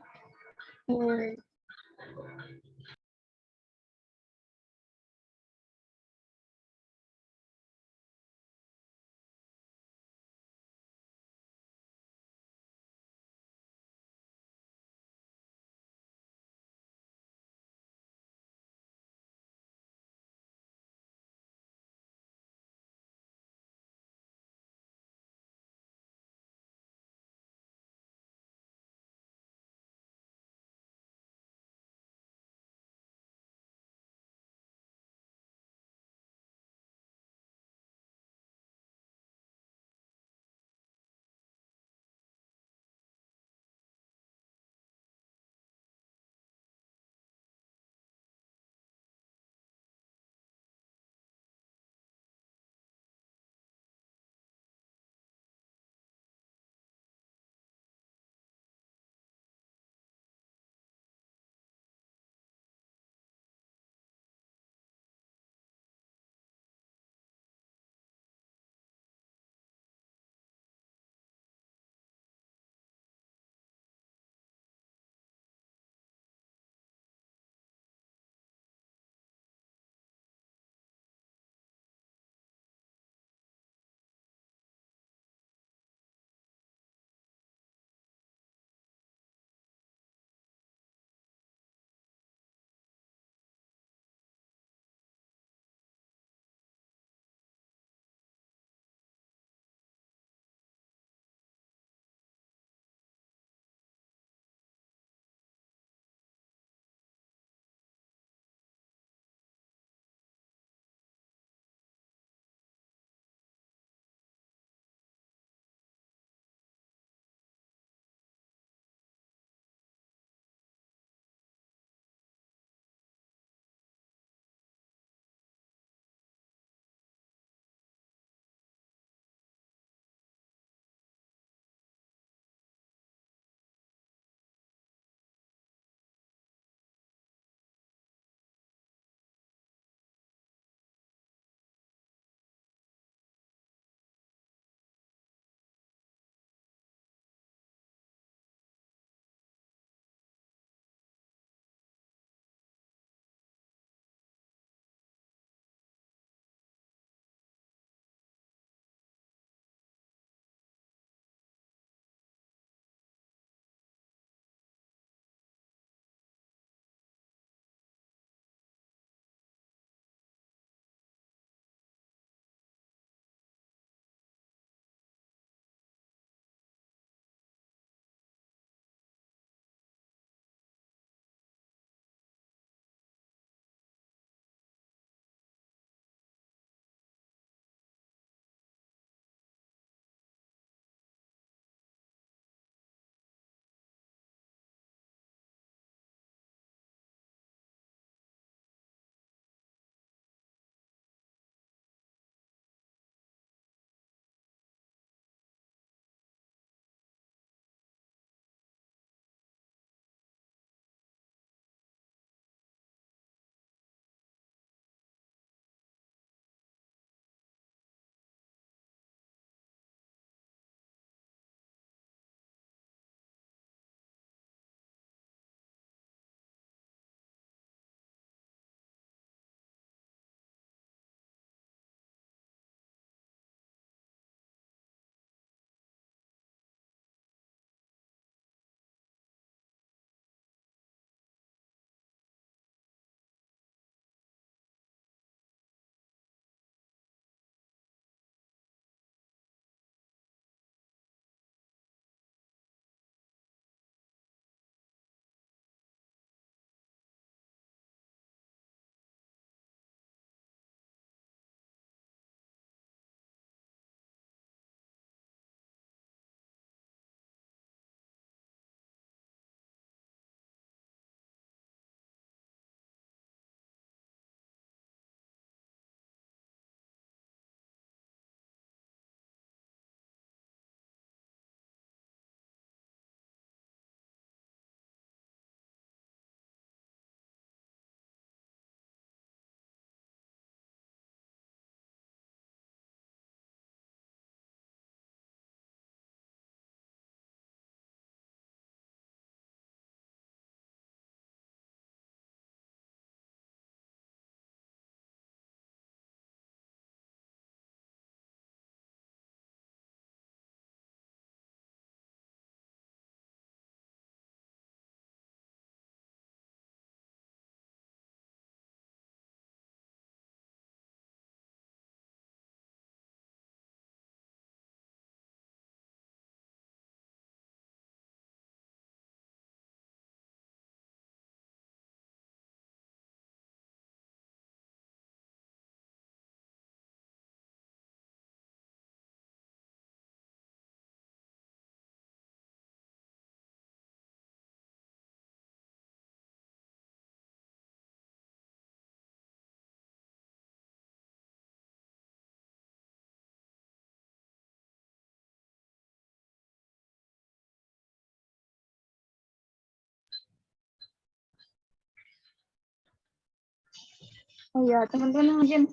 S2: Oh ya, teman-teman mungkin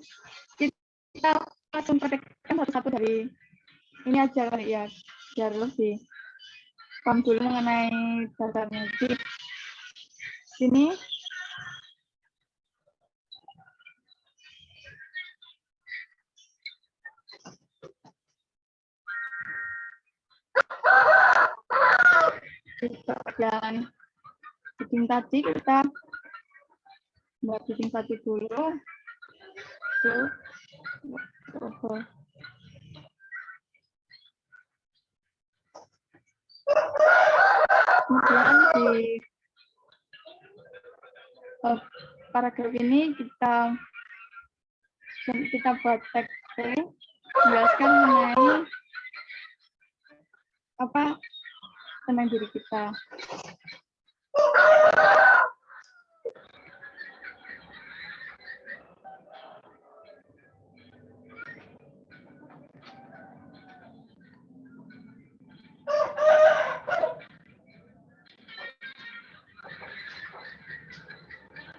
S2: kita langsung praktekkan satu-satu dari ini aja kali ya, biar lebih paham dulu mengenai dasarnya. Jadi sini di bagian bikin tadi kita buat bikin tadi dulu. Kemudian di paragraf ini kita buat teks menjelaskan mengenai apa tentang diri kita.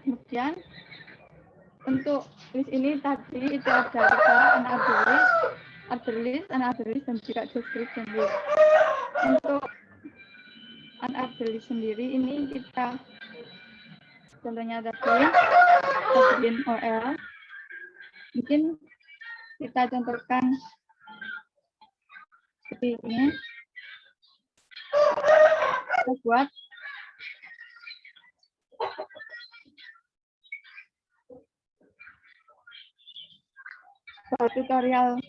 S2: Kemudian untuk list ini tadi itu ada kita other list, dan juga description list. Untuk other list sendiri ini kita contohnya tadi bikin OL. Mungkin kita contohkan seperti ini. Kita buat tutorial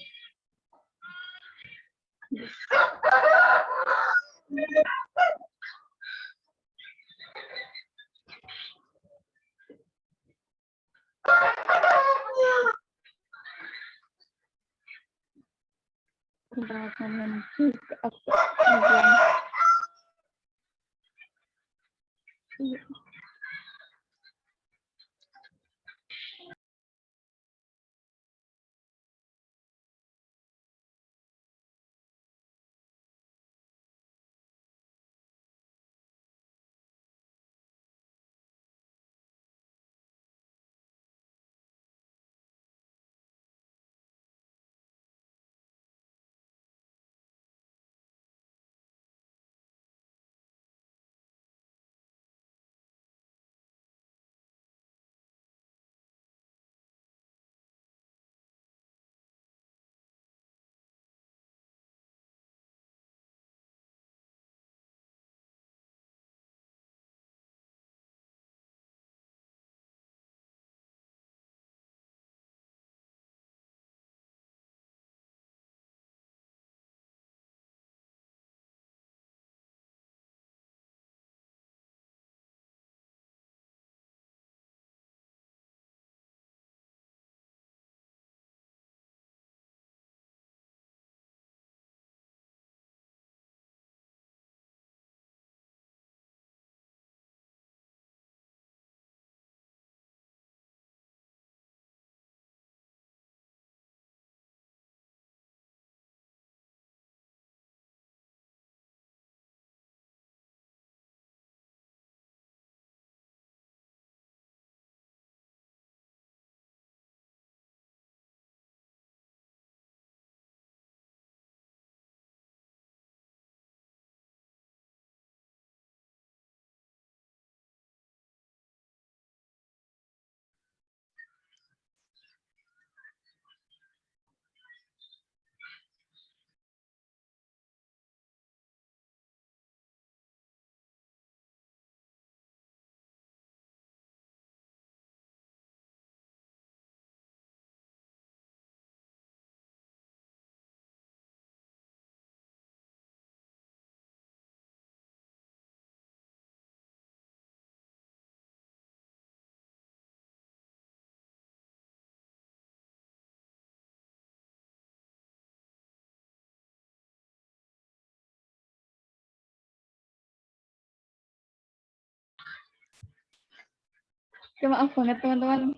S2: maaf banget teman-teman,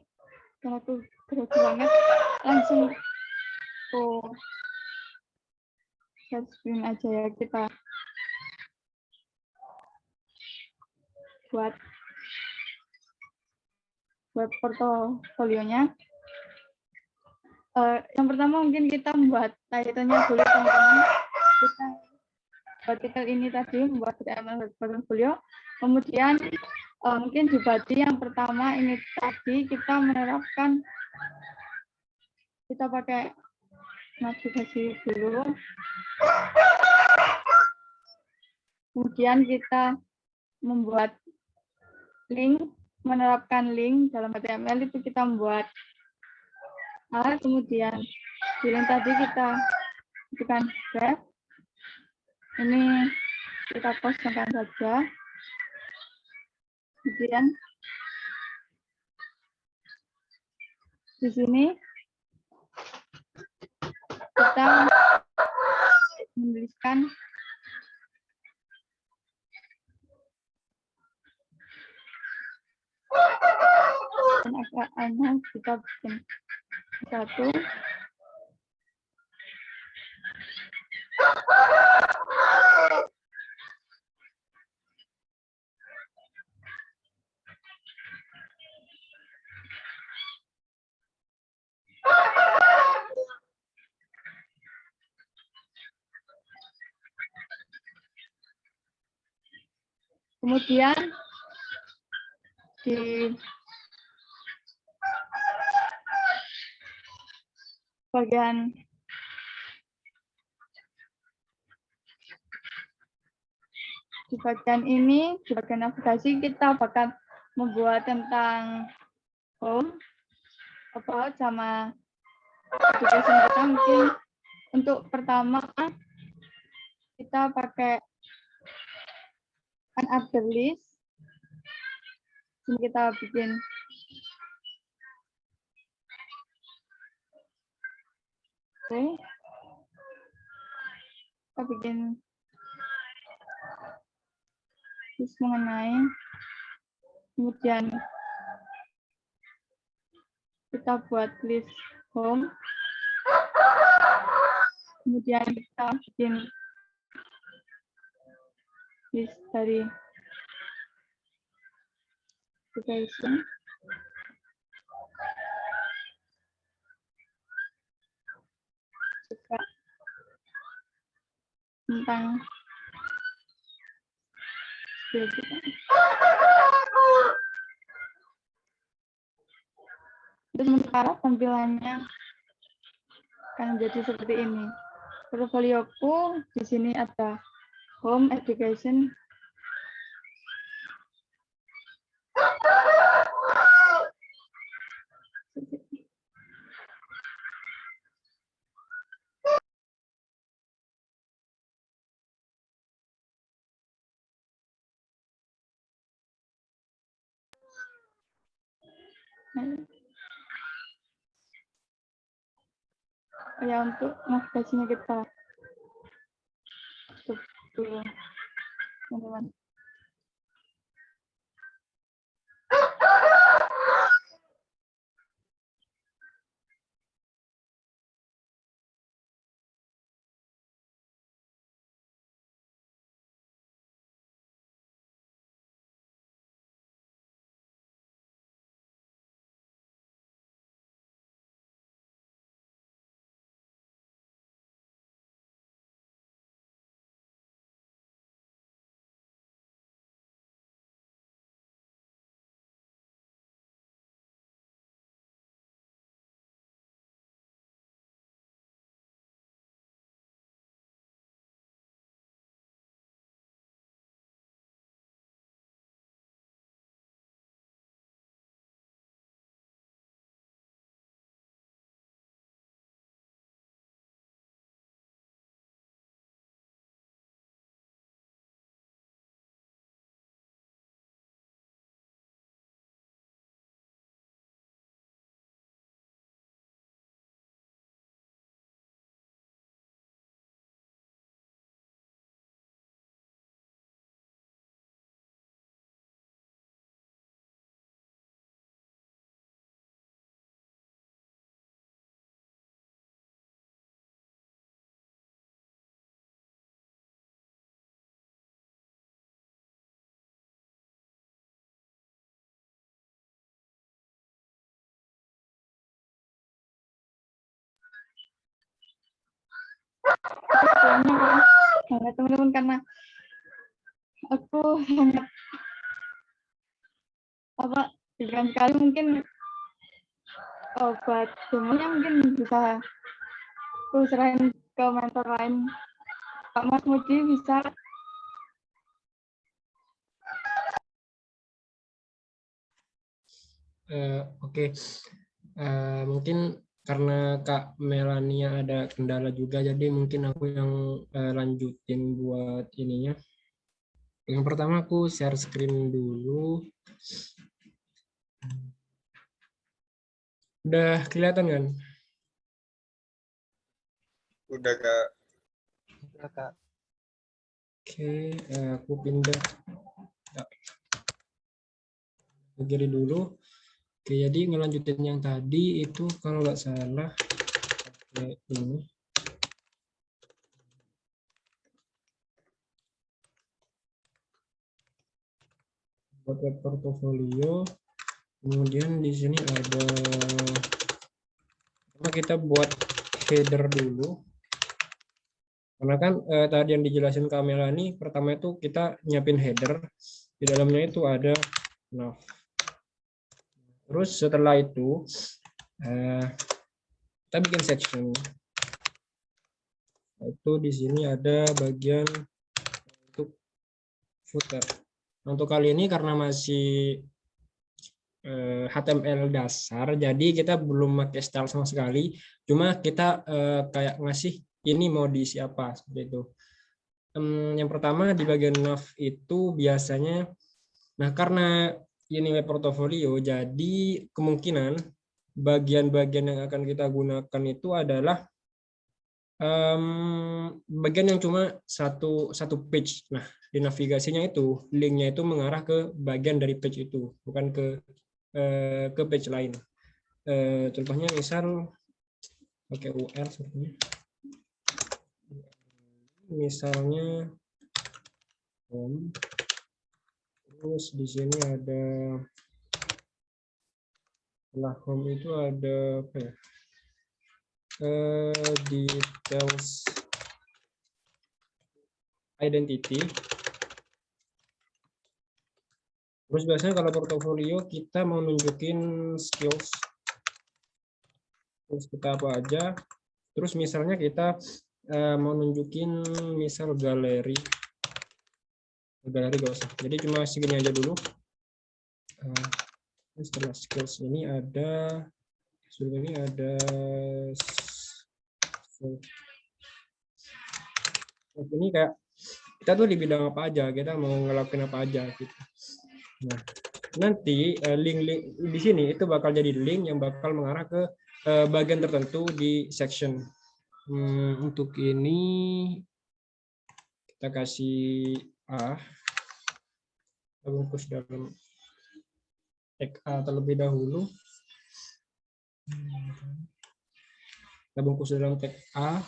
S2: karena aku grogi banget. Langsung share screen aja ya, kita buat web portofolionya. Yang pertama mungkin kita membuat title-nya dulu teman-teman. Kita buat title ini tadi membuat HTML web portfolio. Kemudian mungkin di body yang pertama ini tadi kita menerapkan, kita pakai navigasi dulu. Kemudian kita membuat link, menerapkan link dalam HTML itu kita membuat kemudian di link tadi kita tekan grab. Ini kita kosongkan saja. Kemudian di sini kita menuliskan agak kita bikin satu. Kemudian di bagian ini, di bagian navigasi kita bakal membuat tentang home, about, sama education kita. Mungkin untuk pertama kita pakai an other list. Ini kita bikin kita bikin list mengenai, kemudian kita buat list home, kemudian kita bikin list dari education, juga tentang skill kita. Untuk sementara tampilannya akan menjadi seperti ini. Portfolioku di sini ada home, education, ya. Untuk navigasinya kita tutup dulu, teman-teman. tuanya banget teman-teman, karena aku sangat pikiran sekali. Mungkin buat semuanya mungkin bisa aku serahin ke mentor lain. Pak Mas Mudi bisa.
S1: Oke. Mungkin karena Kak Melania ada kendala juga, jadi mungkin aku yang lanjutin buat ininya. Yang pertama aku share screen dulu. Udah kelihatan kan?
S4: Udah, Kak.
S5: Ya, Kak.
S1: Oke, aku pindah ke kiri dulu. Oke, jadi ngelanjutin yang tadi itu kalau nggak salah pakai ini. Buat web portfolio, kemudian di sini ada, kita buat header dulu. Karena kan tadi yang dijelasin Kak Melani, pertama itu kita nyiapin header, di dalamnya itu ada nav. Terus setelah itu kita bikin section. Itu di sini ada bagian untuk footer. Untuk kali ini karena masih HTML dasar, jadi kita belum pakai style sama sekali. Cuma kita kayak ngasih ini mau diisi apa seperti itu. Yang pertama di bagian nav itu biasanya, nah karena ini web portfolio, jadi kemungkinan bagian-bagian yang akan kita gunakan itu adalah bagian yang cuma satu page. Nah, di navigasinya itu linknya itu mengarah ke bagian dari page itu, bukan ke page lain. Contohnya misal pakai UR sepertinya. Misalnya home, terus di sini ada, setelah home itu ada apa ya? Details identity. Terus biasanya kalau portofolio kita mau nunjukin skills, terus kita apa aja. Terus misalnya kita mau nunjukin misal galeri gak usah, jadi cuma segini aja dulu. Setelah skills ini ada, ini kayak kita tuh di bidang apa aja, kita mau ngelakuin apa aja gitu. Nah, nanti link di sini itu bakal jadi link yang bakal mengarah ke bagian tertentu di section. Untuk ini kita kasih A, kita bungkus dalam tag A terlebih dahulu. Kita bungkus dalam tag A,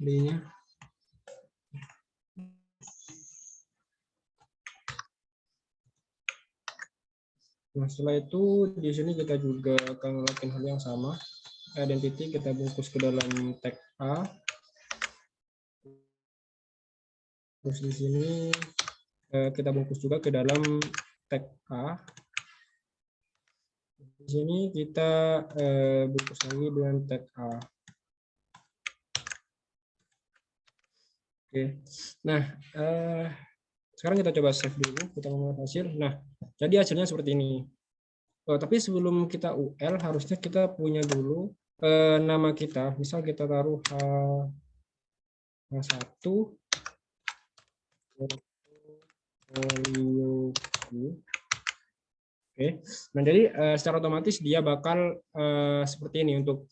S1: D-nya. Nah, setelah itu di sini kita juga akan melakukan hal yang sama. Identity kita bungkus ke dalam tag A. Terus di sini kita bungkus juga ke dalam tag A. Di sini kita bungkus lagi dengan tag A. Oke. Nah, sekarang kita coba save dulu, kita melihat hasil. Nah, jadi hasilnya seperti ini. Tapi sebelum kita UL, harusnya kita punya dulu nama kita. Misal kita taruh H1 portfolio. Oke. Nah, jadi secara otomatis dia bakal seperti ini untuk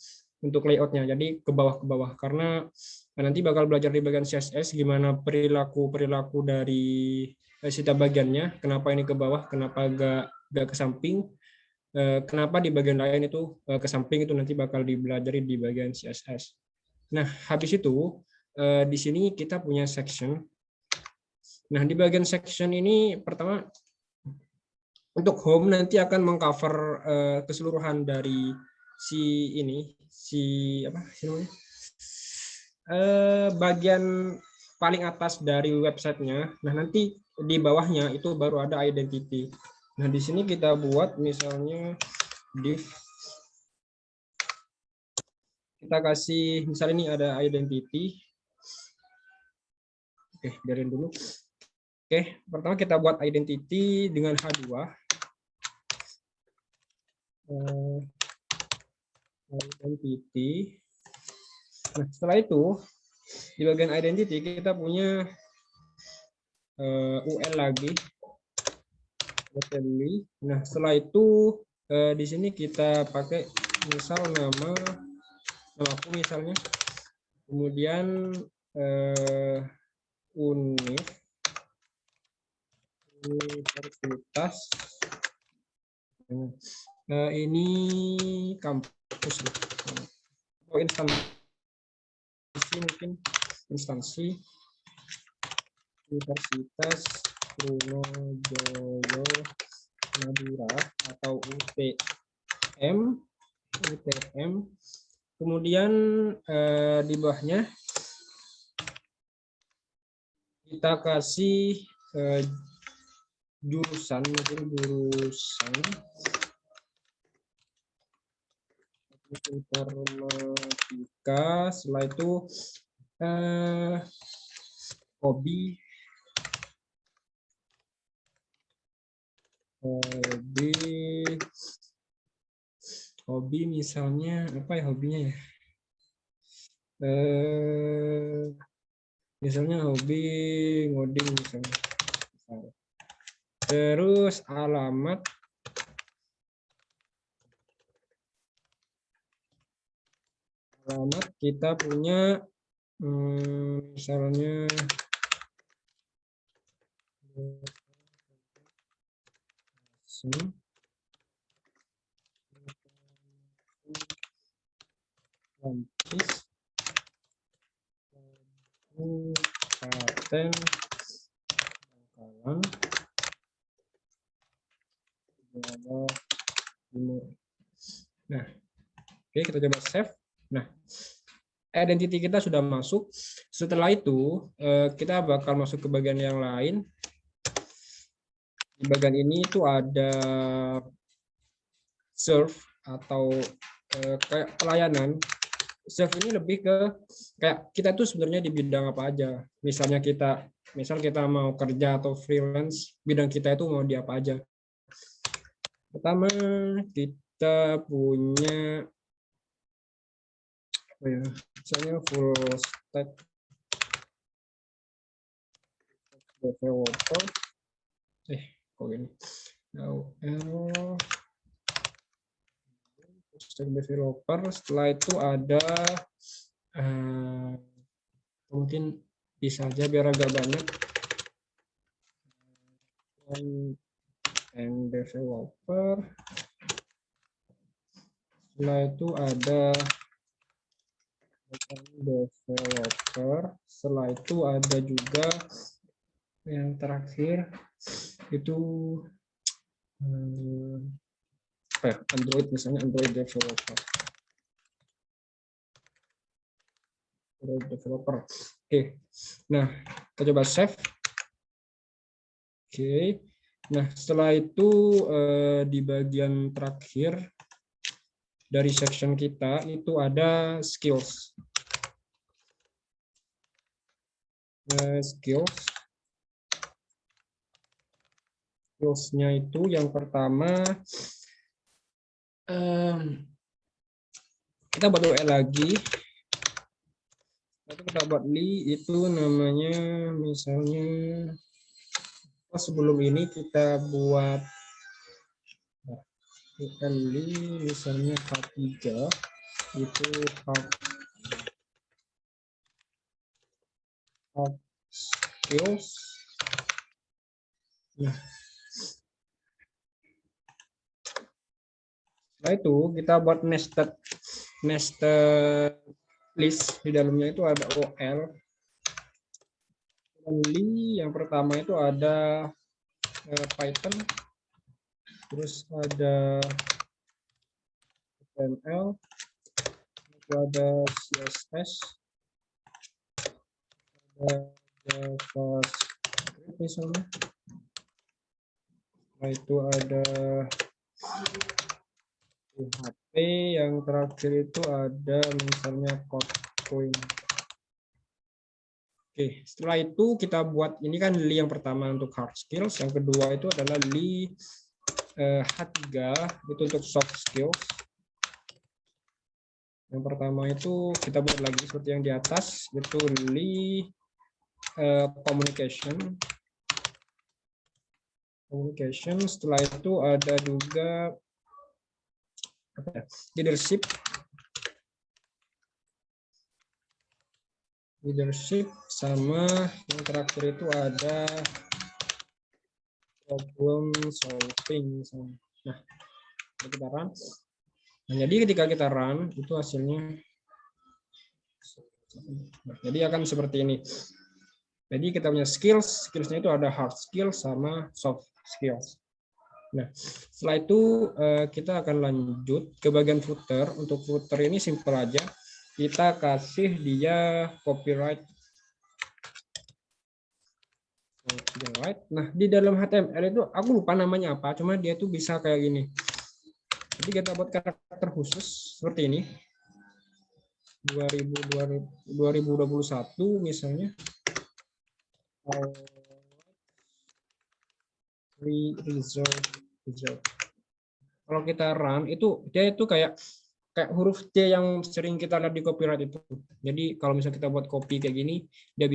S1: layoutnya. Jadi ke bawah karena nanti bakal belajar di bagian CSS gimana perilaku dari setiap bagiannya. Kenapa ini ke bawah? Kenapa gak ke samping? Kenapa di bagian lain itu ke samping, itu nanti bakal dipelajari di bagian CSS. Nah, habis itu di sini kita punya section. Nah, di bagian section ini pertama untuk home nanti akan mengcover keseluruhan dari si bagian paling atas dari websitenya. Nah, nanti di bawahnya itu baru ada identity. Nah, di sini kita buat misalnya div. Kita kasih, misalnya ini ada identity. Oke, biarin dulu. Oke, pertama kita buat identity dengan H2. Identity. Nah, setelah itu di bagian identity kita punya UL lagi. Nah, setelah itu di sini kita pakai misal nama aku misalnya, kemudian universitas, ini kampus atau instansi, mungkin instansi Universitas Trunojoyo Madura atau UTM. Kemudian di bawahnya kita kasih jurusan, mungkin jurusan informatika. Setelah itu hobi misalnya apa ya hobinya ya, misalnya hobi ngoding misalnya. Terus alamat kita punya misalnya Kabupaten Bangkalan, Jawa Timur. Nah, oke, kita coba save. Nah, identity kita sudah masuk. Setelah itu kita bakal masuk ke bagian yang lain. Di bagian ini itu ada serve atau kayak pelayanan. Serve ini lebih ke kayak kita tuh sebenarnya di bidang apa aja. Misal kita mau kerja atau freelance, bidang kita itu mau di apa aja. Pertama kita punya misalnya full stack developer. Kok ini? Stack developer. Setelah itu ada mungkin bisa aja biar agak banyak and developer. Setelah itu ada developer. Setelah itu ada juga yang terakhir itu Android, misalnya Android developer. Oke, nah kita coba save. Oke, nah setelah itu di bagian terakhir dari section kita itu ada skills. Skillsnya itu yang pertama kita buat URL lagi. Lalu kita buat li itu namanya misalnya sebelum ini kita buat li misalnya H3 itu hard skills. Nah, setelah itu kita buat nested list. Di dalamnya itu ada OL. Li yang pertama itu ada Python, terus ada HTML, itu ada CSS, JavaScript misalnya. Setelah itu ada PHP, yang terakhir itu ada misalnya Kotlin. Oke, setelah itu kita buat, ini kan Li yang pertama untuk hard skills, yang kedua itu adalah Li H3 itu untuk soft skills. Yang pertama itu kita buat lagi seperti yang di atas, itu Li communication. Setelah itu ada juga leadership sama yang terakhir itu ada problem solving. Nah, kita run. Nah, jadi ketika kita run itu hasilnya jadi akan seperti ini. Jadi kita punya skillsnya itu ada hard skills sama soft skills. Nah, setelah itu kita akan lanjut ke bagian footer. Untuk footer ini simple aja. Kita kasih dia copyright. Nah, di dalam HTML itu aku lupa namanya apa, cuma dia tuh bisa kayak gini. Jadi kita buat karakter khusus seperti ini. 2021 misalnya. Result. Kalau kita run itu dia itu kayak huruf T yang sering kita lihat di copyright itu. Jadi kalau misalnya kita buat copy kayak gini, dia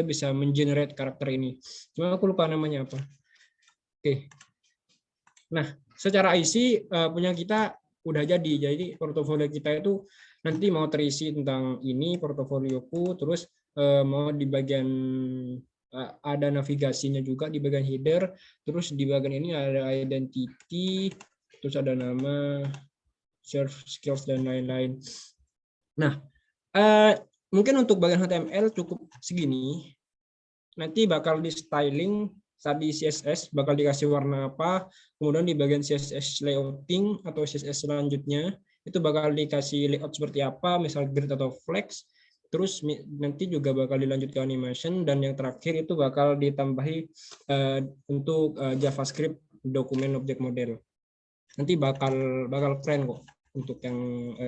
S1: bisa mengenerate karakter ini. Cuma aku lupa namanya apa. Oke. Nah, secara isi punya kita udah jadi. Jadi portofolio kita itu nanti mau terisi tentang ini portofolioku, terus mau di bagian ada navigasinya juga di bagian header, terus di bagian ini ada identity, terus ada nama, serve skills dan lain-lain. Nah, mungkin untuk bagian HTML cukup segini. Nanti bakal di styling saat di CSS bakal dikasih warna apa, kemudian di bagian CSS layouting atau CSS selanjutnya itu bakal dikasih layout seperti apa, misal grid atau flex. Terus nanti juga bakal dilanjut ke animation, dan yang terakhir itu bakal ditambahi untuk JavaScript dokumen object model. Nanti bakal keren kok untuk yang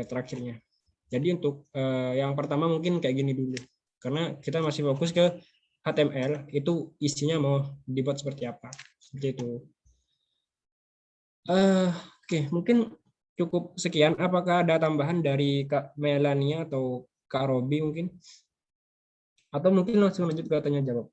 S1: terakhirnya. Jadi untuk yang pertama mungkin kayak gini dulu, karena kita masih fokus ke HTML, itu isinya mau dibuat seperti apa, seperti itu. Oke, mungkin cukup sekian. Apakah ada tambahan dari Kak Melania atau Kak Robi mungkin? Atau mungkin langsung lanjut ke tanya jawab.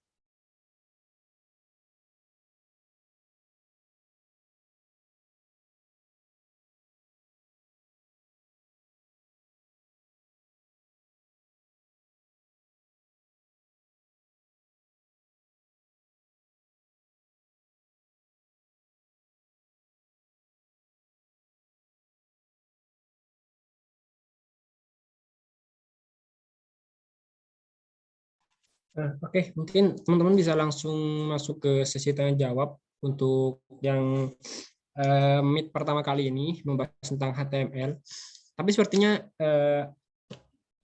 S1: Oke, mungkin teman-teman bisa langsung masuk ke sesi tanya jawab untuk yang meet pertama kali ini membahas tentang HTML. Tapi sepertinya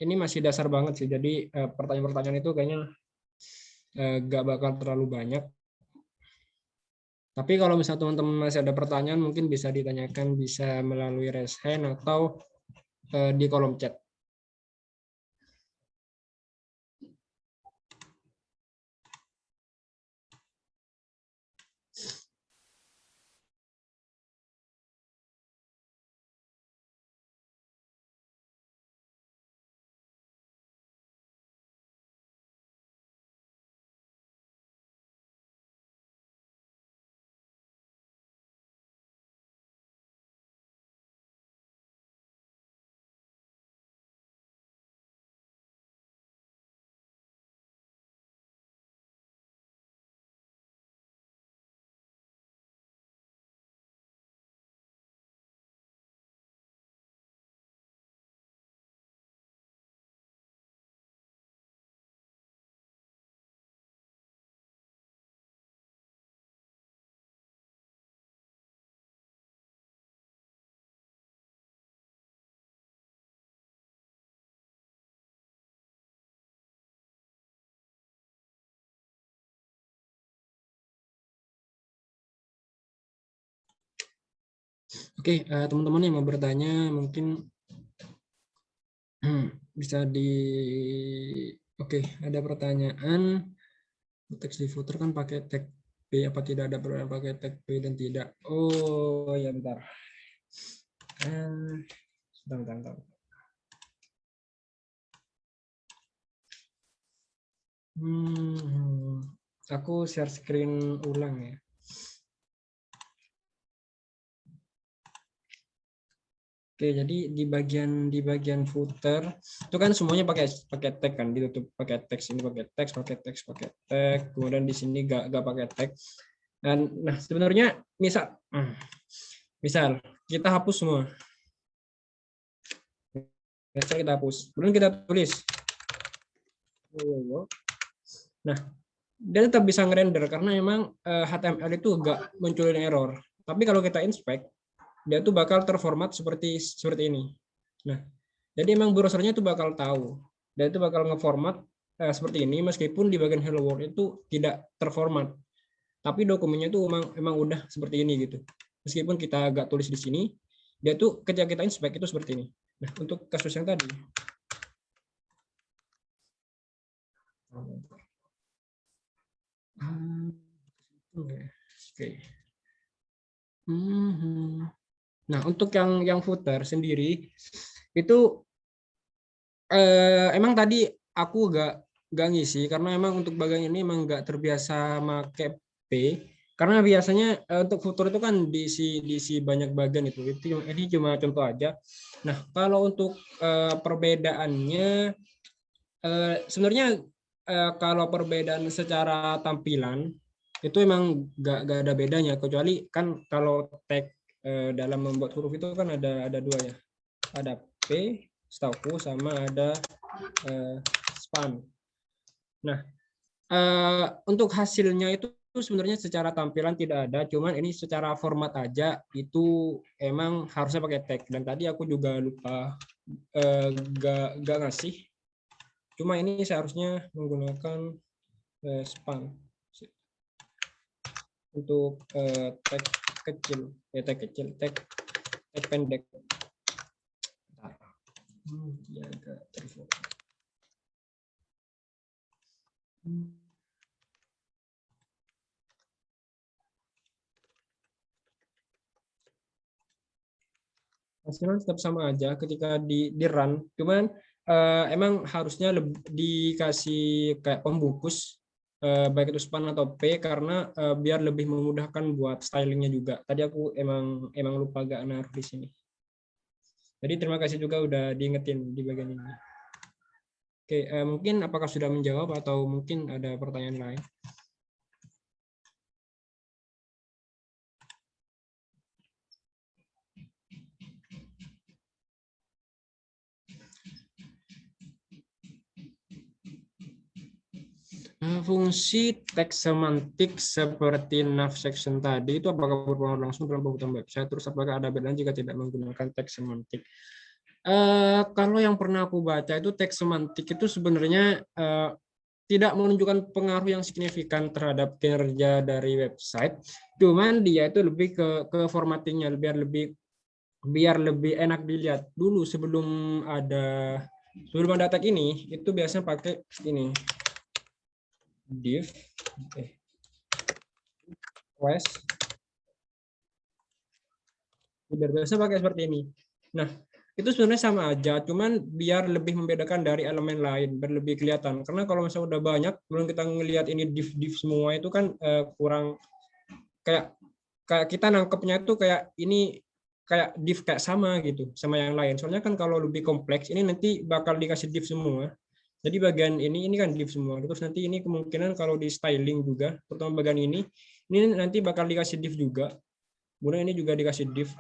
S1: ini masih dasar banget sih. Jadi pertanyaan-pertanyaan itu kayaknya nggak bakal terlalu banyak. Tapi kalau misalnya teman-teman masih ada pertanyaan, mungkin bisa ditanyakan, bisa melalui raise hand atau di kolom chat. Oke, teman-teman yang mau bertanya mungkin bisa Oke, ada pertanyaan. Teks di footer kan pakai tag P, apa tidak ada perbedaan pakai tag P dan tidak? Oh ya, bentar. Bentar. Aku share screen ulang ya. Oke, jadi di bagian footer itu kan semuanya pakai tag kan, ditutup pakai teks, ini pakai teks, pakai tag, kemudian di sini gak pakai tag. Dan nah sebenarnya misal kita hapus semua. Misal kita hapus, kemudian kita tulis. Nah, dia tetap bisa ngerender karena memang HTML itu gak munculin error. Tapi kalau kita inspect, dia tuh bakal terformat seperti ini. Nah, jadi emang browsernya itu bakal tahu. Dan itu bakal ngeformat seperti ini meskipun di bagian hello world itu tidak terformat. Tapi dokumennya itu emang udah seperti ini gitu. Meskipun kita agak tulis di sini, dia tuh ketika kita inspect itu seperti ini. Nah, untuk kasus yang tadi. Oke. Nah, untuk yang footer sendiri itu emang tadi aku gak ngisi karena emang untuk bagian ini emang gak terbiasa pakai P, karena biasanya untuk footer itu kan diisi banyak bagian itu ini cuma contoh aja. Nah, kalau untuk perbedaannya sebenarnya kalau perbedaan secara tampilan itu emang gak ada bedanya, kecuali kan kalau tag dalam membuat huruf itu kan ada dua ya, ada P setahu sama ada span. Nah, untuk hasilnya itu sebenarnya secara tampilan tidak ada, cuman ini secara format aja itu emang harusnya pakai tag. Dan tadi aku juga lupa gak ngasih. Cuma ini seharusnya menggunakan span untuk tag kecil, tag pendek. Ya agak terfokus. Hasilnya tetap sama aja ketika di run, cuman emang harusnya dikasih kayak pembungkus baik itu span atau P karena biar lebih memudahkan buat stylingnya juga. Tadi aku emang lupa gak naruh di sini. Jadi terima kasih juga udah diingetin di bagian ini. Oke, mungkin apakah sudah menjawab atau mungkin ada pertanyaan lain? Fungsi teks semantik seperti nav section tadi itu apakah berpengaruh langsung dalam pembuatan website? Terus apakah ada bedanya jika tidak menggunakan teks semantik? Kalau yang pernah aku baca itu teks semantik itu sebenarnya tidak menunjukkan pengaruh yang signifikan terhadap kinerja dari website. Cuman dia itu lebih ke formattingnya biar lebih enak dilihat. Dulu sebelum ada tag ini itu biasanya pakai ini. Div quest biasa pakai seperti ini. Nah, itu sebenarnya sama aja, cuman biar lebih membedakan dari elemen lain, biar lebih kelihatan. Karena kalau misalnya udah banyak, belum kita ngelihat ini div semua itu kan kurang kayak kita nangkepnya itu kayak ini kayak div kayak sama gitu sama yang lain. Soalnya kan kalau lebih kompleks ini nanti bakal dikasih div semua. Jadi bagian ini kan div semua. Terus nanti ini kemungkinan kalau di styling juga, terutama bagian ini nanti bakal dikasih div juga. Kemudian ini juga dikasih div.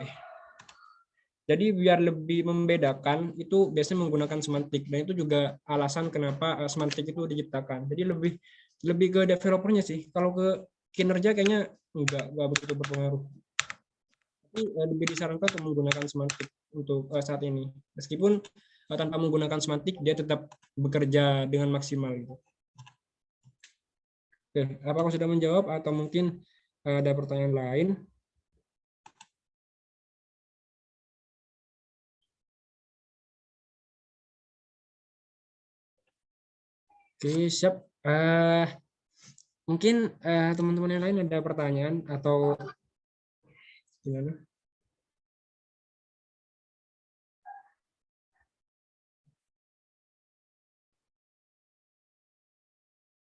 S1: Jadi biar lebih membedakan itu biasanya menggunakan semantik, dan itu juga alasan kenapa semantik itu diciptakan. Jadi lebih ke developernya sih. Kalau ke kinerja kayaknya enggak begitu berpengaruh. Tapi lebih disarankan untuk menggunakan semantik untuk saat ini. Meskipun tanpa menggunakan semantik dia tetap bekerja dengan maksimal gitu. Oke, apakah sudah menjawab atau mungkin ada pertanyaan lain? Oke, siap. Mungkin teman-teman yang lain ada pertanyaan atau gimana?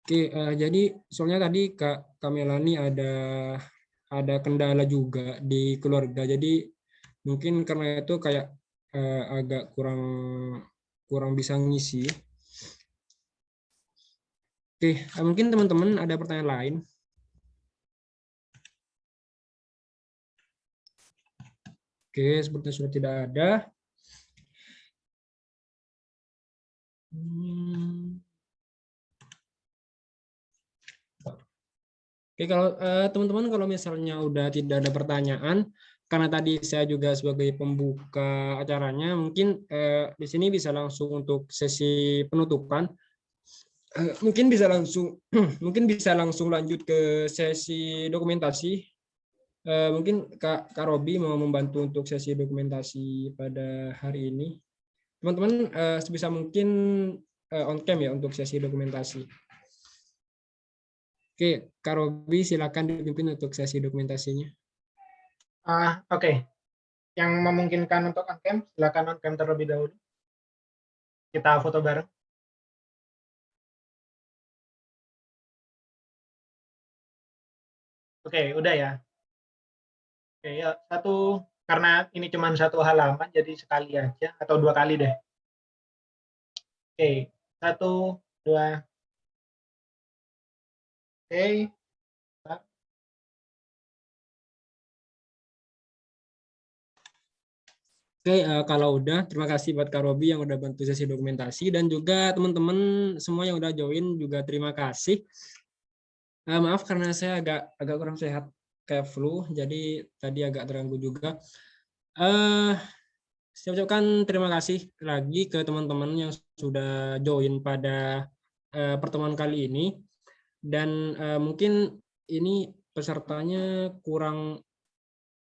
S1: Oke, jadi soalnya tadi Kak Melani ada kendala juga di keluarga. Jadi mungkin karena itu kayak agak kurang bisa ngisi. Oke, mungkin teman-teman ada pertanyaan lain. Oke, sepertinya sudah tidak ada. Oke, kalau teman-teman kalau misalnya udah tidak ada pertanyaan, karena tadi saya juga sebagai pembuka acaranya, mungkin di sini bisa langsung untuk sesi penutupan. Mungkin bisa langsung mungkin bisa langsung lanjut ke sesi dokumentasi. Mungkin Kak Robi mau membantu untuk sesi dokumentasi pada hari ini. Teman-teman sebisa mungkin on cam ya untuk sesi dokumentasi. Oke, Kak Robi silakan dipimpin untuk sesi dokumentasinya.
S7: Oke. Yang memungkinkan untuk on cam, silakan on cam terlebih dahulu. Kita foto bareng. Oke, udah ya. Oke, ya, karena ini cuma satu halaman, jadi sekali aja, atau 2 kali deh. Oke, 1, 2. Oke.
S1: Oke, kalau udah, terima kasih buat Kak Robi yang udah bantu sesi dokumentasi, dan juga teman-teman semua yang udah join juga terima kasih. Maaf karena saya agak kurang sehat, kayak flu, jadi tadi agak terganggu juga. Saya ucapkan terima kasih lagi ke teman-teman yang sudah join pada pertemuan kali ini, dan mungkin ini pesertanya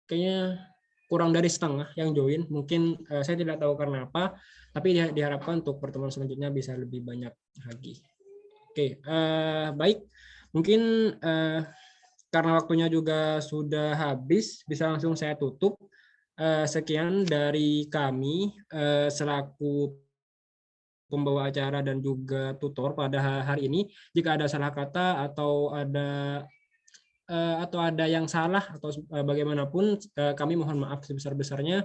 S1: kayaknya kurang dari setengah yang join. Mungkin saya tidak tahu karena apa, tapi diharapkan untuk pertemuan selanjutnya bisa lebih banyak lagi. Oke, baik. Mungkin karena waktunya juga sudah habis, bisa langsung saya tutup. Sekian dari kami selaku pembawa acara dan juga tutor pada hari ini. Jika ada salah kata atau ada yang salah atau bagaimanapun, kami mohon maaf sebesar-besarnya.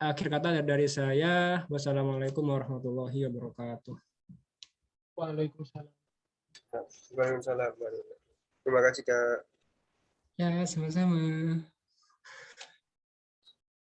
S1: Akhir kata dari saya, wassalamualaikum warahmatullahi wabarakatuh.
S7: Waalaikumsalam.
S4: Waalaikumsalam. Terima kasih, Kak.
S1: Ya, sama-sama.